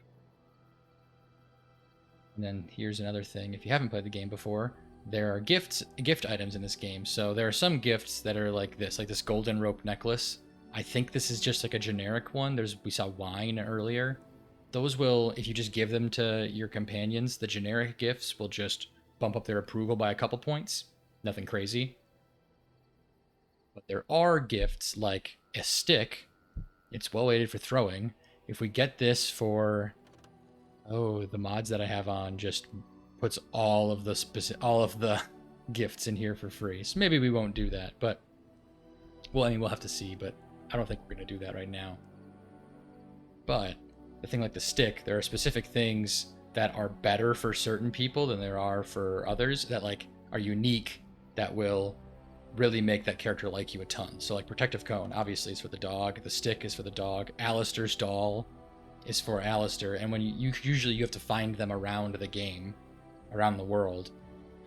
And then here's another thing. If you haven't played the game before, there are gift items in this game. So there are some gifts that are like this golden rope necklace. I think this is just like a generic one. We saw wine earlier. Those will, if you just give them to your companions, the generic gifts will just bump up their approval by a couple points. Nothing crazy. But there are gifts like a stick. It's well weighted for throwing. If we get this for, the mods that I have on just puts all of the gifts in here for free. So maybe we won't do that, but well, I mean, we'll have to see, but I don't think we're going to do that right now. But the thing like the stick, there are specific things that are better for certain people than there are for others that like are unique that will really make that character like you a ton. So like protective cone, obviously is for the dog. The stick is for the dog. Alistair's doll is for Alistair. And when you usually have to find them around the game, around the world,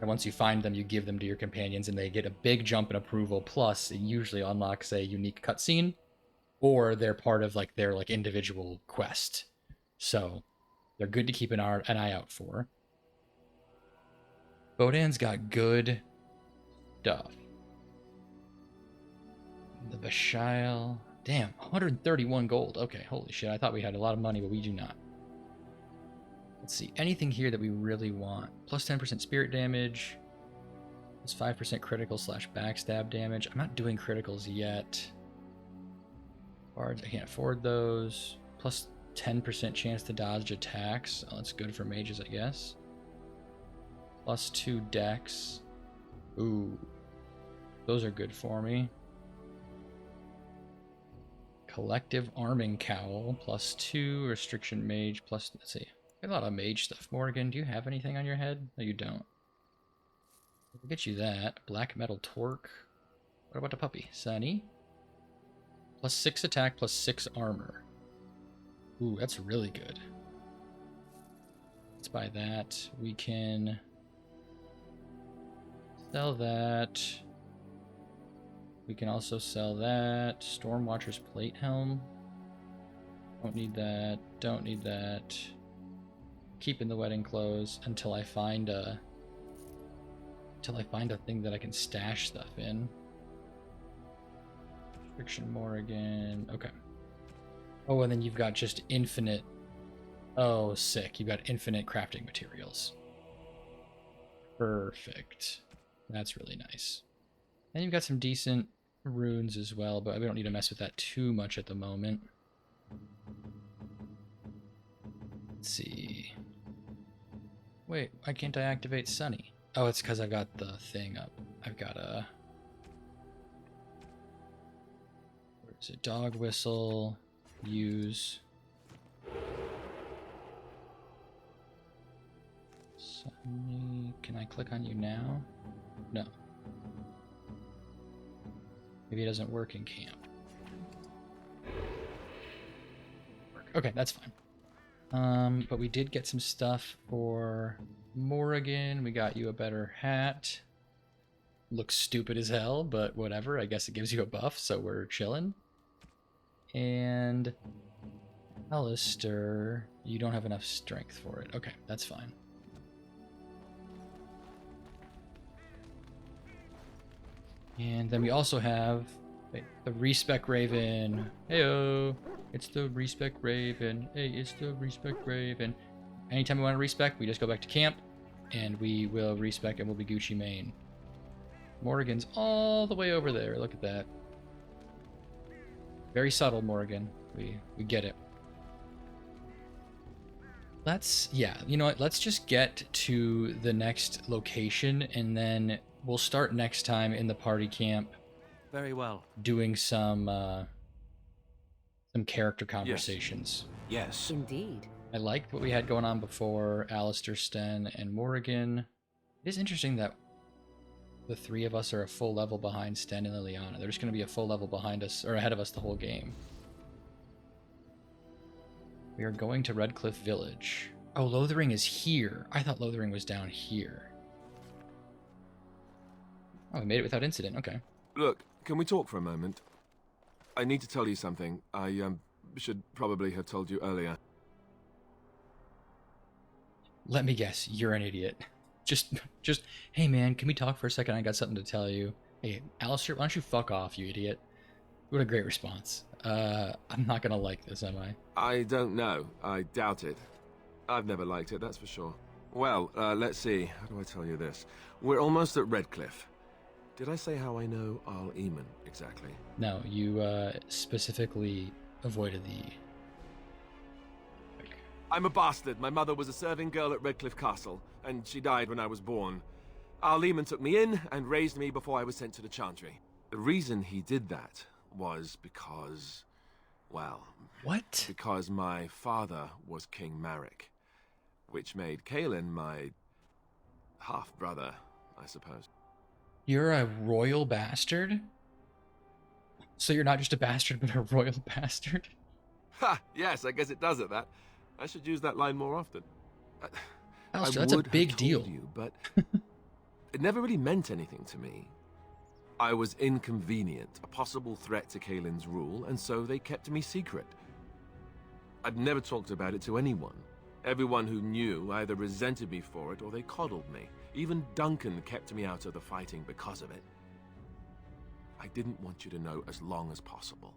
and once you find them, you give them to your companions, and they get a big jump in approval. Plus, it usually unlocks a unique cutscene, or they're part of like their like individual quest. So they're good to keep an eye out for. Bodan's got good stuff. The Bashile, damn, 131 gold. Okay, holy shit! I thought we had a lot of money, but we do not. Let's see, anything here that we really want. Plus 10% spirit damage. Plus 5% critical / backstab damage. I'm not doing criticals yet. Bards, I can't afford those. Plus 10% chance to dodge attacks. Oh, that's good for mages, I guess. +2 dex. Ooh. Those are good for me. Collective arming cowl. +2. Restriction mage. Let's see. I got a lot of mage stuff. Morgan, do you have anything on your head? No, you don't. We'll get you that. Black metal torque. What about the puppy? Sunny. +6 attack, +6 armor. Ooh, that's really good. Let's buy that. We can sell that. We can also sell that. Stormwatcher's plate helm. Don't need that. Don't need that. Keeping the wedding clothes until I find a thing that I can stash stuff in. Friction Morrigan. Okay. Oh, and then you've got just infinite. Oh, sick. You've got infinite crafting materials. Perfect. That's really nice. And you've got some decent runes as well, but we don't need to mess with that too much at the moment. Let's see. Wait, why can't I activate Sunny? Oh, it's because I've got the thing up. I've got a... Where's it? Dog whistle. Use. Sunny. Can I click on you now? No. Maybe it doesn't work in camp. Okay, that's fine. But we did get some stuff for Morrigan. We got you a better hat. Looks stupid as hell, but whatever. I guess it gives you a buff, so we're chilling. And Alistair, you don't have enough strength for it. Okay, that's fine. And then we also have the Respec Raven. Heyo, it's the Respec Raven. Hey, it's the Respec Raven. Anytime we want to respec, we just go back to camp, and we will respec, and we'll be Gucci Mane. Morrigan's all the way over there. Look at that. Very subtle, Morrigan. We get it. You know what? Let's just get to the next location, and then we'll start next time in the party camp. Very well. Doing some character conversations. Yes. Indeed. I liked what we had going on before, Alistair, Sten, and Morrigan. It is interesting that the three of us are a full level behind Sten and Liliana. They're just going to be a full level behind us, or ahead of us the whole game. We are going to Redcliffe Village. Oh, Lothering is here. I thought Lothering was down here. Oh, we made it without incident. Okay. Look, can we talk for a moment? I need to tell you something. I should probably have told you earlier. Let me guess, you're an idiot. Just, hey man, can we talk for a second? I got something to tell you. Hey, Alistair, why don't you fuck off, you idiot? What a great response. I'm not gonna like this, am I? I don't know. I doubt it. I've never liked it, that's for sure. Well, let's see. How do I tell you this? We're almost at Redcliffe. Did I say how I know Al Eamon exactly? No, you specifically avoided the... I'm a bastard. My mother was a serving girl at Redcliffe Castle, and she died when I was born. Al Eamon took me in and raised me before I was sent to the Chantry. The reason he did that was because... well... What? Because my father was King Marek, which made Kaelin my half-brother, I suppose. You're a royal bastard? So you're not just a bastard, but a royal bastard? Ha! Yes, I guess it does at that. I should use that line more often. Alistair, that's a big deal. You, but it never really meant anything to me. I was inconvenient, a possible threat to Kaelin's rule, and so they kept me secret. I'd never talked about it to anyone. Everyone who knew either resented me for it or they coddled me. Even Duncan kept me out of the fighting because of it. I didn't want you to know as long as possible.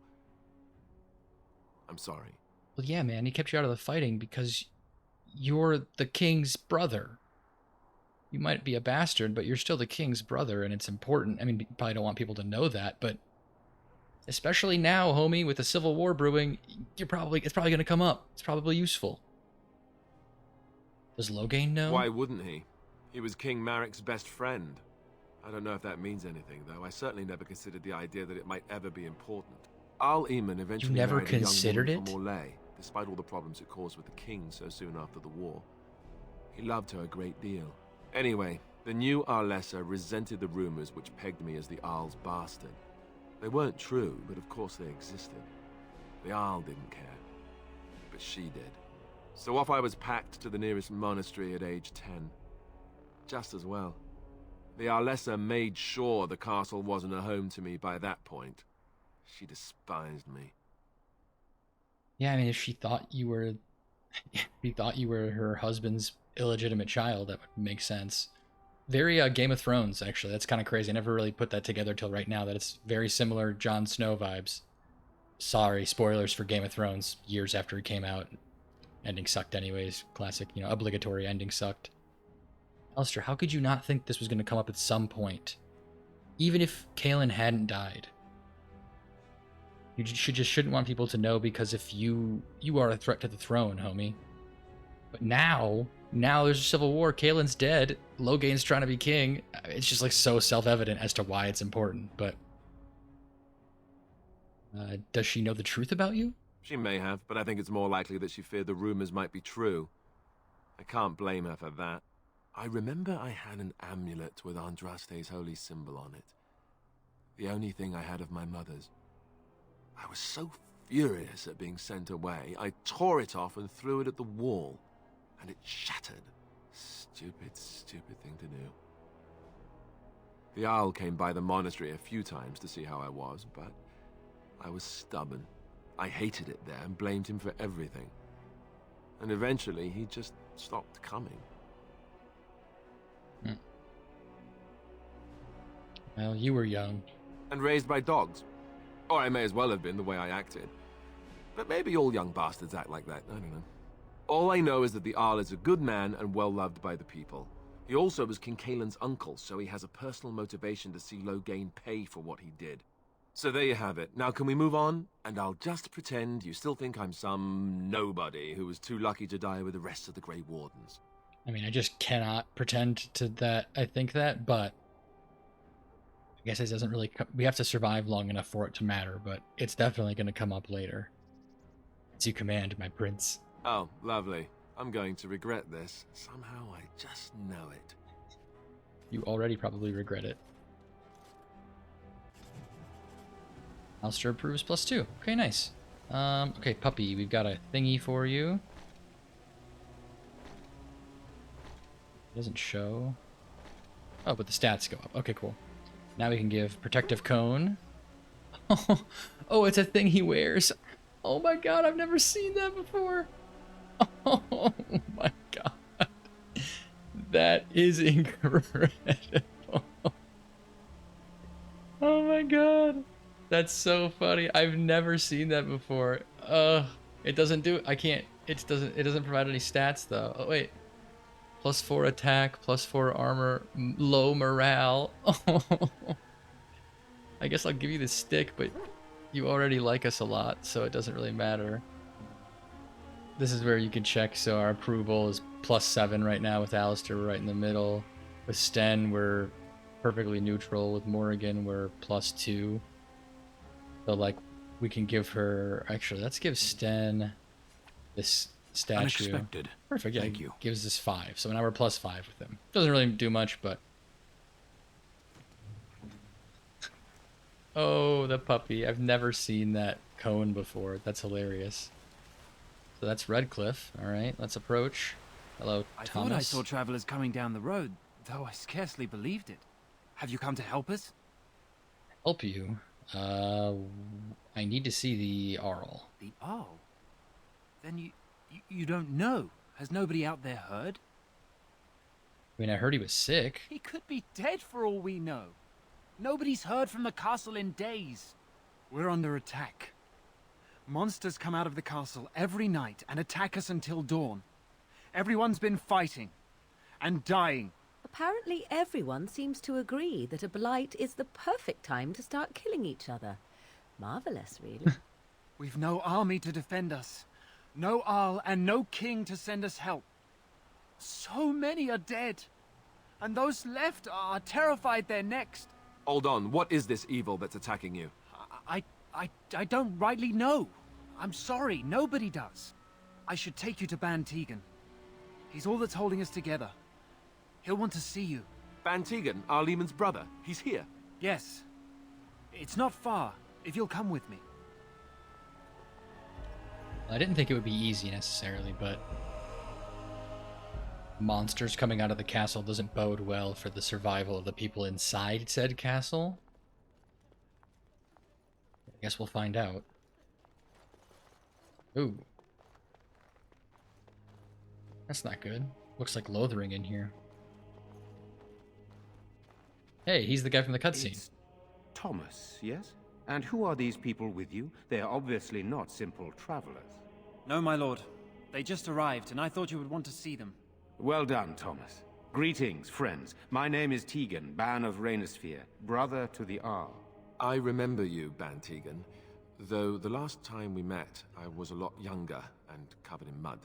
I'm sorry. Well, yeah, man, he kept you out of the fighting because you're the king's brother. You might be a bastard, but you're still the king's brother, and it's important. I mean, you probably don't want people to know that, but Especially now, homie, with the Civil War brewing, it's probably going to come up. It's probably useful. Does Loghain know? Why wouldn't he? He was King Maric's best friend. I don't know if that means anything, though. I certainly never considered the idea that it might ever be important. Al Eamon eventually never married a young considered woman it? from Orlais, despite all the problems it caused with the king so soon after the war. He loved her a great deal. Anyway, the new Arlessa resented the rumors which pegged me as the Arl's bastard. They weren't true, but of course they existed. The Arl didn't care, but she did. So off I was packed to the nearest monastery at age 10. Just as well. The Arlessa made sure the castle wasn't a home to me by that point. She despised me. Yeah, I mean, if she thought you were, if she thought you were her husband's illegitimate child, that would make sense. Very Game of Thrones, actually. That's kind of crazy. I never really put that together till right now, that it's very similar Jon Snow vibes. Sorry, spoilers for Game of Thrones, years after it came out. Ending sucked anyways. Classic, obligatory ending sucked. Alistair, how could you not think this was going to come up at some point? Even if Kaelin hadn't died. You shouldn't want people to know, because if you are a threat to the throne, homie. But now there's a civil war. Kaelin's dead. Loghain's trying to be king. It's just like so self-evident as to why it's important. But does she know the truth about you? She may have, but I think it's more likely that she feared the rumors might be true. I can't blame her for that. I remember I had an amulet with Andraste's holy symbol on it. The only thing I had of my mother's. I was so furious at being sent away, I tore it off and threw it at the wall, and it shattered. Stupid, stupid thing to do. The Owl came by the monastery a few times to see how I was, but I was stubborn. I hated it there and blamed him for everything. And eventually, he just stopped coming. Well, you were young. And raised by dogs. Or I may as well have been, the way I acted. But maybe all young bastards act like that, I don't know. All I know is that the Arl is a good man and well-loved by the people. He also was King Kaelin's uncle, so he has a personal motivation to see Loghain pay for what he did. So there you have it. Now can we move on? And I'll just pretend you still think I'm some nobody who was too lucky to die with the rest of the Grey Wardens. I mean, I just cannot pretend to that I think that, but I guess it doesn't really... We have to survive long enough for it to matter, but it's definitely going to come up later. As you command, my prince. Oh, lovely. I'm going to regret this. Somehow I just know it. You already probably regret it. Alistair approves +2. Okay, nice. Okay, puppy, we've got a thingy for you. It doesn't show. Oh, but the stats go up. Okay, cool. Now we can give Protective Cone. Oh, it's a thing he wears. Oh my god, I've never seen that before. Oh my god. That is incredible. Oh my god. That's so funny. I've never seen that before. It doesn't do... I can't... It doesn't provide any stats, though. Oh, wait. +4 attack, +4 armor, low morale. I guess I'll give you the stick, but you already like us a lot, so it doesn't really matter. This is where you can check, so our approval is +7 right now with Alistair, we're right in the middle. With Sten, we're perfectly neutral. With Morrigan, we're +2. So, like, we can give her... Actually, let's give Sten this statue. Unexpected. Perfect, yeah. Thank you. Gives us 5. So now we're +5 with him. Doesn't really do much, but... Oh, the puppy. I've never seen that cone before. That's hilarious. So that's Redcliffe. All right, let's approach. Hello, I Thomas. thought I saw travelers coming down the road, though I scarcely believed it. Have you come to help us? Help you? I need to see the Arl. The Arl? Then you don't know. Has nobody out there heard? I mean, I heard he was sick. He could be dead for all we know. Nobody's heard from the castle in days. We're under attack. Monsters come out of the castle every night and attack us until dawn. Everyone's been fighting and dying. Apparently everyone seems to agree that a blight is the perfect time to start killing each other. Marvelous, really. We've no army to defend us. No Arl and no king to send us help. So many are dead. And those left are terrified they're next. Hold on, what is this evil that's attacking you? I don't rightly know. I'm sorry, nobody does. I should take you to Ban Tegan. He's all that's holding us together. He'll want to see you. Ban Tegan, our Lehman's brother. He's here. Yes. It's not far, if you'll come with me. I didn't think it would be easy necessarily, but monsters coming out of the castle doesn't bode well for the survival of the people inside said castle. I guess we'll find out. Ooh. That's not good. Looks like Lothering in here. Hey, he's the guy from the cutscene. It's Thomas, yes? And who are these people with you? They are obviously not simple travelers. No, my lord. They just arrived, and I thought you would want to see them. Well done, Thomas. Greetings, friends. My name is Tegan, Ban of Rainersphere, brother to the Arl. I remember you, Ban Tegan, though the last time we met, I was a lot younger and covered in mud.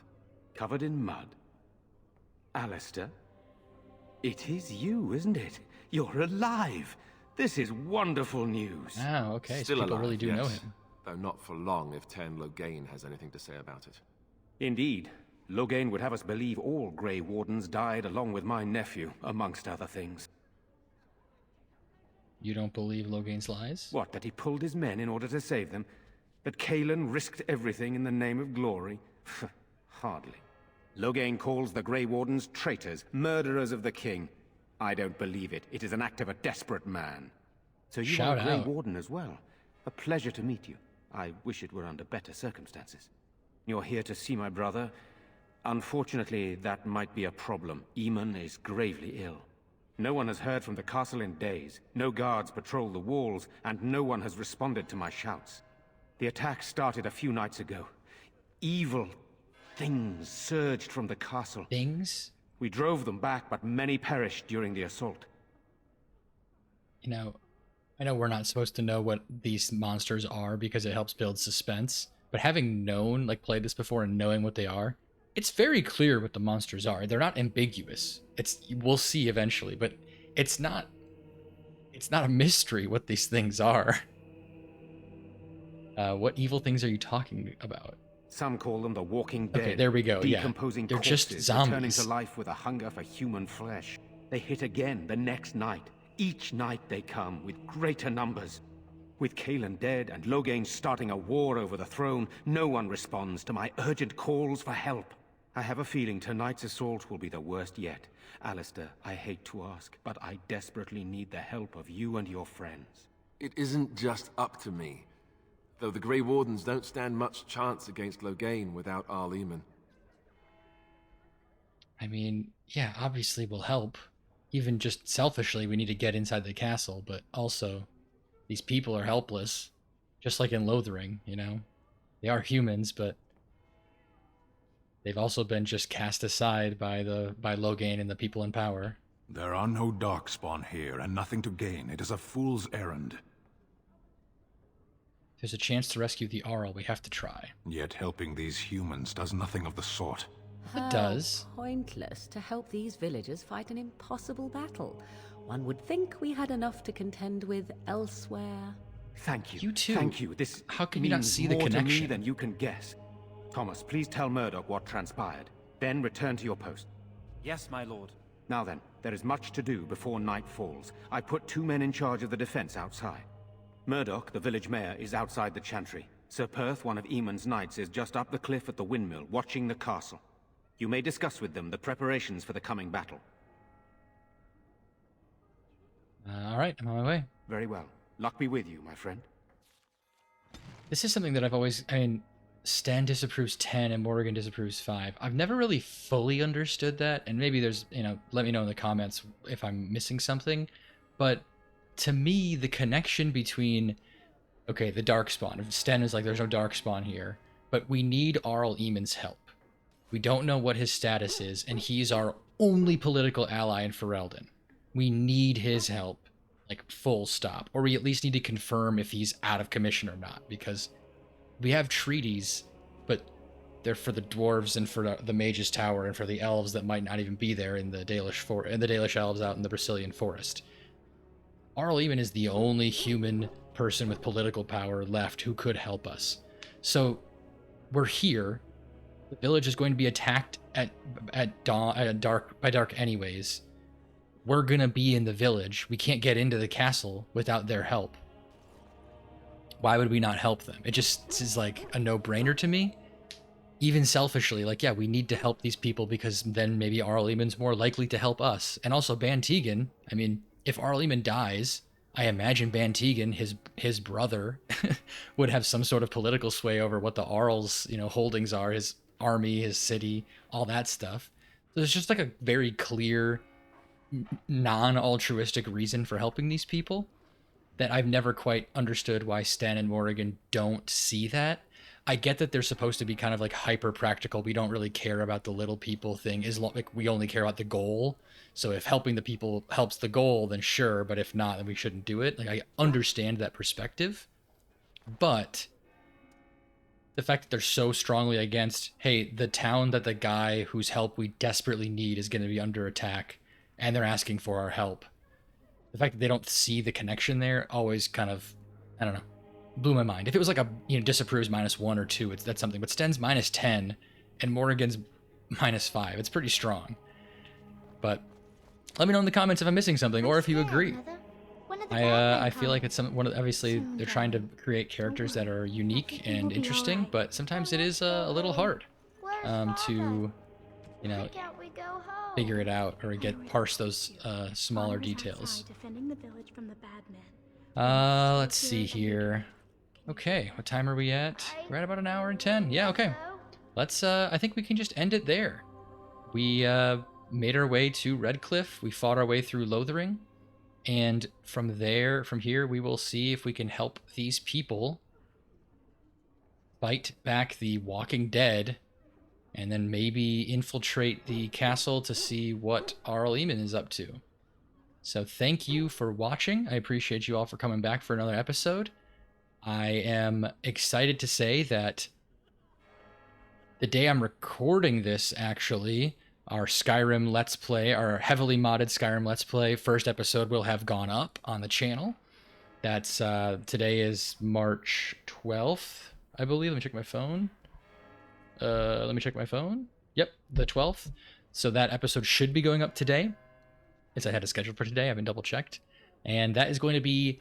Covered in mud? Alistair? It is you, isn't it? You're alive! This is wonderful news. Ah, okay. Still So people alive, really do yes, know him. though not for long if Tern Loghain has anything to say about it. Indeed. Loghain would have us believe all Grey Wardens died along with my nephew, amongst other things. You don't believe Loghain's lies? What, that he pulled his men in order to save them? That Cailan risked everything in the name of glory? Hardly. Loghain calls the Grey Wardens traitors, murderers of the king. I don't believe it. It is an act of a desperate man. So you Shout are a Grey out. Warden as well. A pleasure to meet you. I wish it were under better circumstances. You're here to see my brother. Unfortunately, that might be a problem. Eamon is gravely ill. No one has heard from the castle in days. No guards patrol the walls, and no one has responded to my shouts. The attack started a few nights ago. Evil things surged from the castle. Things? We drove them back, but many perished during the assault. You know, I know we're not supposed to know what these monsters are because it helps build suspense, but having known, like played this before and knowing what they are, it's very clear what the monsters are. They're not ambiguous. We'll see eventually, but it's not a mystery what these things are. What evil things are you talking about? Some call them the Walking Dead. Okay, there we go. Yeah, Decomposing they're just corpses returning zombies. to life with a hunger for human flesh. They hit again the next night. Each night they come with greater numbers. With Cailan dead and Loghain starting a war over the throne, no one responds to my urgent calls for help. I have a feeling tonight's assault will be the worst yet. Alistair, I hate to ask, but I desperately need the help of you and your friends. It isn't just up to me. Though the Grey Wardens don't stand much chance against Loghain without Arl Eamon. I mean, yeah, obviously we'll help. Even just selfishly, we need to get inside the castle, but also, these people are helpless. Just like in Lothering, you know? They are humans, but they've also been just cast aside by Loghain and the people in power. There are no darkspawn here, and nothing to gain. It is a fool's errand. If there's a chance to rescue the Arl, we have to try. Yet helping these humans does nothing of the sort. It does. Pointless to help these villagers fight an impossible battle. One would think we had enough to contend with elsewhere. Thank you. You too. Thank you. This How can you not means see the more to me connection? than you can guess. Thomas, please tell Murdoch what transpired. Then return to your post. Yes, my lord. Now then, there is much to do before night falls. I put 2 men in charge of the defense outside. Murdoch, the village mayor, is outside the chantry. Sir Perth, one of Eamon's knights, is just up the cliff at the windmill, watching the castle. You may discuss with them the preparations for the coming battle. All right, I'm on my way. Very well. Luck be with you, my friend. This is something that I've always... I mean, Stan disapproves 10 and Morrigan disapproves 5. I've never really fully understood that, and maybe there's, let me know in the comments if I'm missing something, but to me, the connection between, okay, the Darkspawn, Sten is like, there's no Darkspawn here, but we need Arl Eamon's help. We don't know what his status is, and he's our only political ally in Ferelden. We need his help. like full stop, or we at least need to confirm if he's out of commission or not, because we have treaties, but they're for the dwarves and for the mage's tower and for the elves that might not even be there in the Dalish elves out in the Brazilian forest. Arl Eamon is the only human person with political power left who could help us. So we're here. The village is going to be attacked at dark anyways. We're gonna be in the village. We can't get into the castle without their help. Why would we not help them? It just is like a no-brainer to me. Even selfishly, like, yeah, we need to help these people because then maybe Arl Eamon's more likely to help us. And also Ban Tegan, I mean, if Arl Eamon dies, I imagine Ban Tegan, his brother, would have some sort of political sway over what the Arl's, holdings are, his army, his city, all that stuff. So there's just like a very clear non-altruistic reason for helping these people that I've never quite understood why Stan and Morrigan don't see that. I get that they're supposed to be kind of like hyper practical. We don't really care about the little people thing. Is like we only care about the goal. So if helping the people helps the goal, then sure. But if not, then we shouldn't do it. Like, I understand that perspective, but the fact that they're so strongly against, hey, the town that the guy whose help we desperately need is going to be under attack, and they're asking for our help. The fact that they don't see the connection there always kind of, I don't know, blew my mind. If it was like a, disapproves -1 or 2, that's something. But Sten's -10 and Morrigan's -5. It's pretty strong. But let me know in the comments if I'm missing something or if you agree. I feel like it's obviously they're trying to create characters that are unique and interesting, but sometimes it is a little hard to, figure it out or parse those smaller details. Let's see here. Okay, what time are we at? We're at about 1 hour and 10. Yeah, okay. Let's, I think we can just end it there. We made our way to Redcliffe. We fought our way through Lothering. And from here, we will see if we can help these people fight back the Walking Dead and then maybe infiltrate the castle to see what Arl Eamon is up to. So thank you for watching. I appreciate you all for coming back for another episode. I am excited to say that the day I'm recording this, actually, our Skyrim Let's Play, our heavily modded Skyrim Let's Play first episode will have gone up on the channel. That's, today is March 12th, I believe. Let me check my phone. Yep, the 12th. So that episode should be going up today. As I had a schedule for today, I haven't double checked. And that is going to be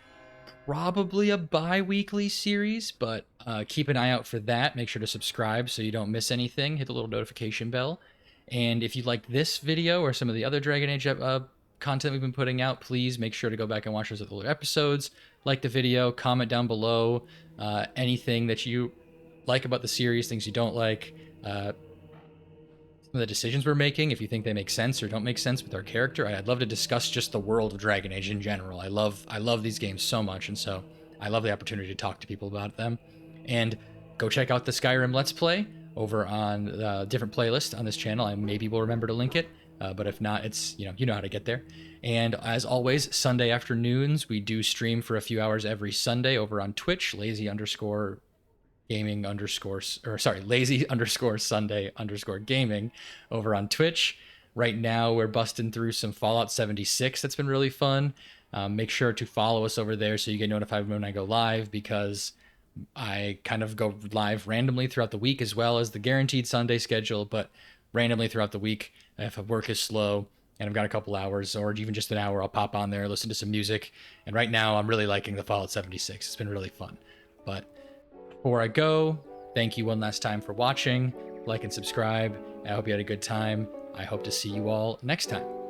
probably a bi-weekly series, but keep an eye out for that. Make sure to subscribe so you don't miss anything. Hit the little notification bell. And if you liked this video or some of the other Dragon Age content we've been putting out, please make sure to go back and watch those other episodes. Like the video, comment down below anything that you like about the series, things you don't like, some of the decisions we're making, if you think they make sense or don't make sense with our character. I'd love to discuss just the world of Dragon Age in general. I love these games so much, and so I love the opportunity to talk to people about them. And go check out the Skyrim Let's Play over on the different playlist on this channel. I maybe will remember to link it, but if not, it's, you know how to get there. And as always, Sunday afternoons, we do stream for a few hours every Sunday over on Twitch, lazy_Sunday_gaming over on Twitch. Right now, we're busting through some Fallout 76. That's been really fun. Make sure to follow us over there so you get notified when I go live, because I kind of go live randomly throughout the week, as well as the guaranteed Sunday schedule, but randomly throughout the week. If work is slow and I've got a couple hours or even just an hour, I'll pop on there, listen to some music. And right now I'm really liking the Fallout 76. It's been really fun. But before I go, thank you one last time for watching. Like and subscribe. I hope you had a good time. I hope to see you all next time.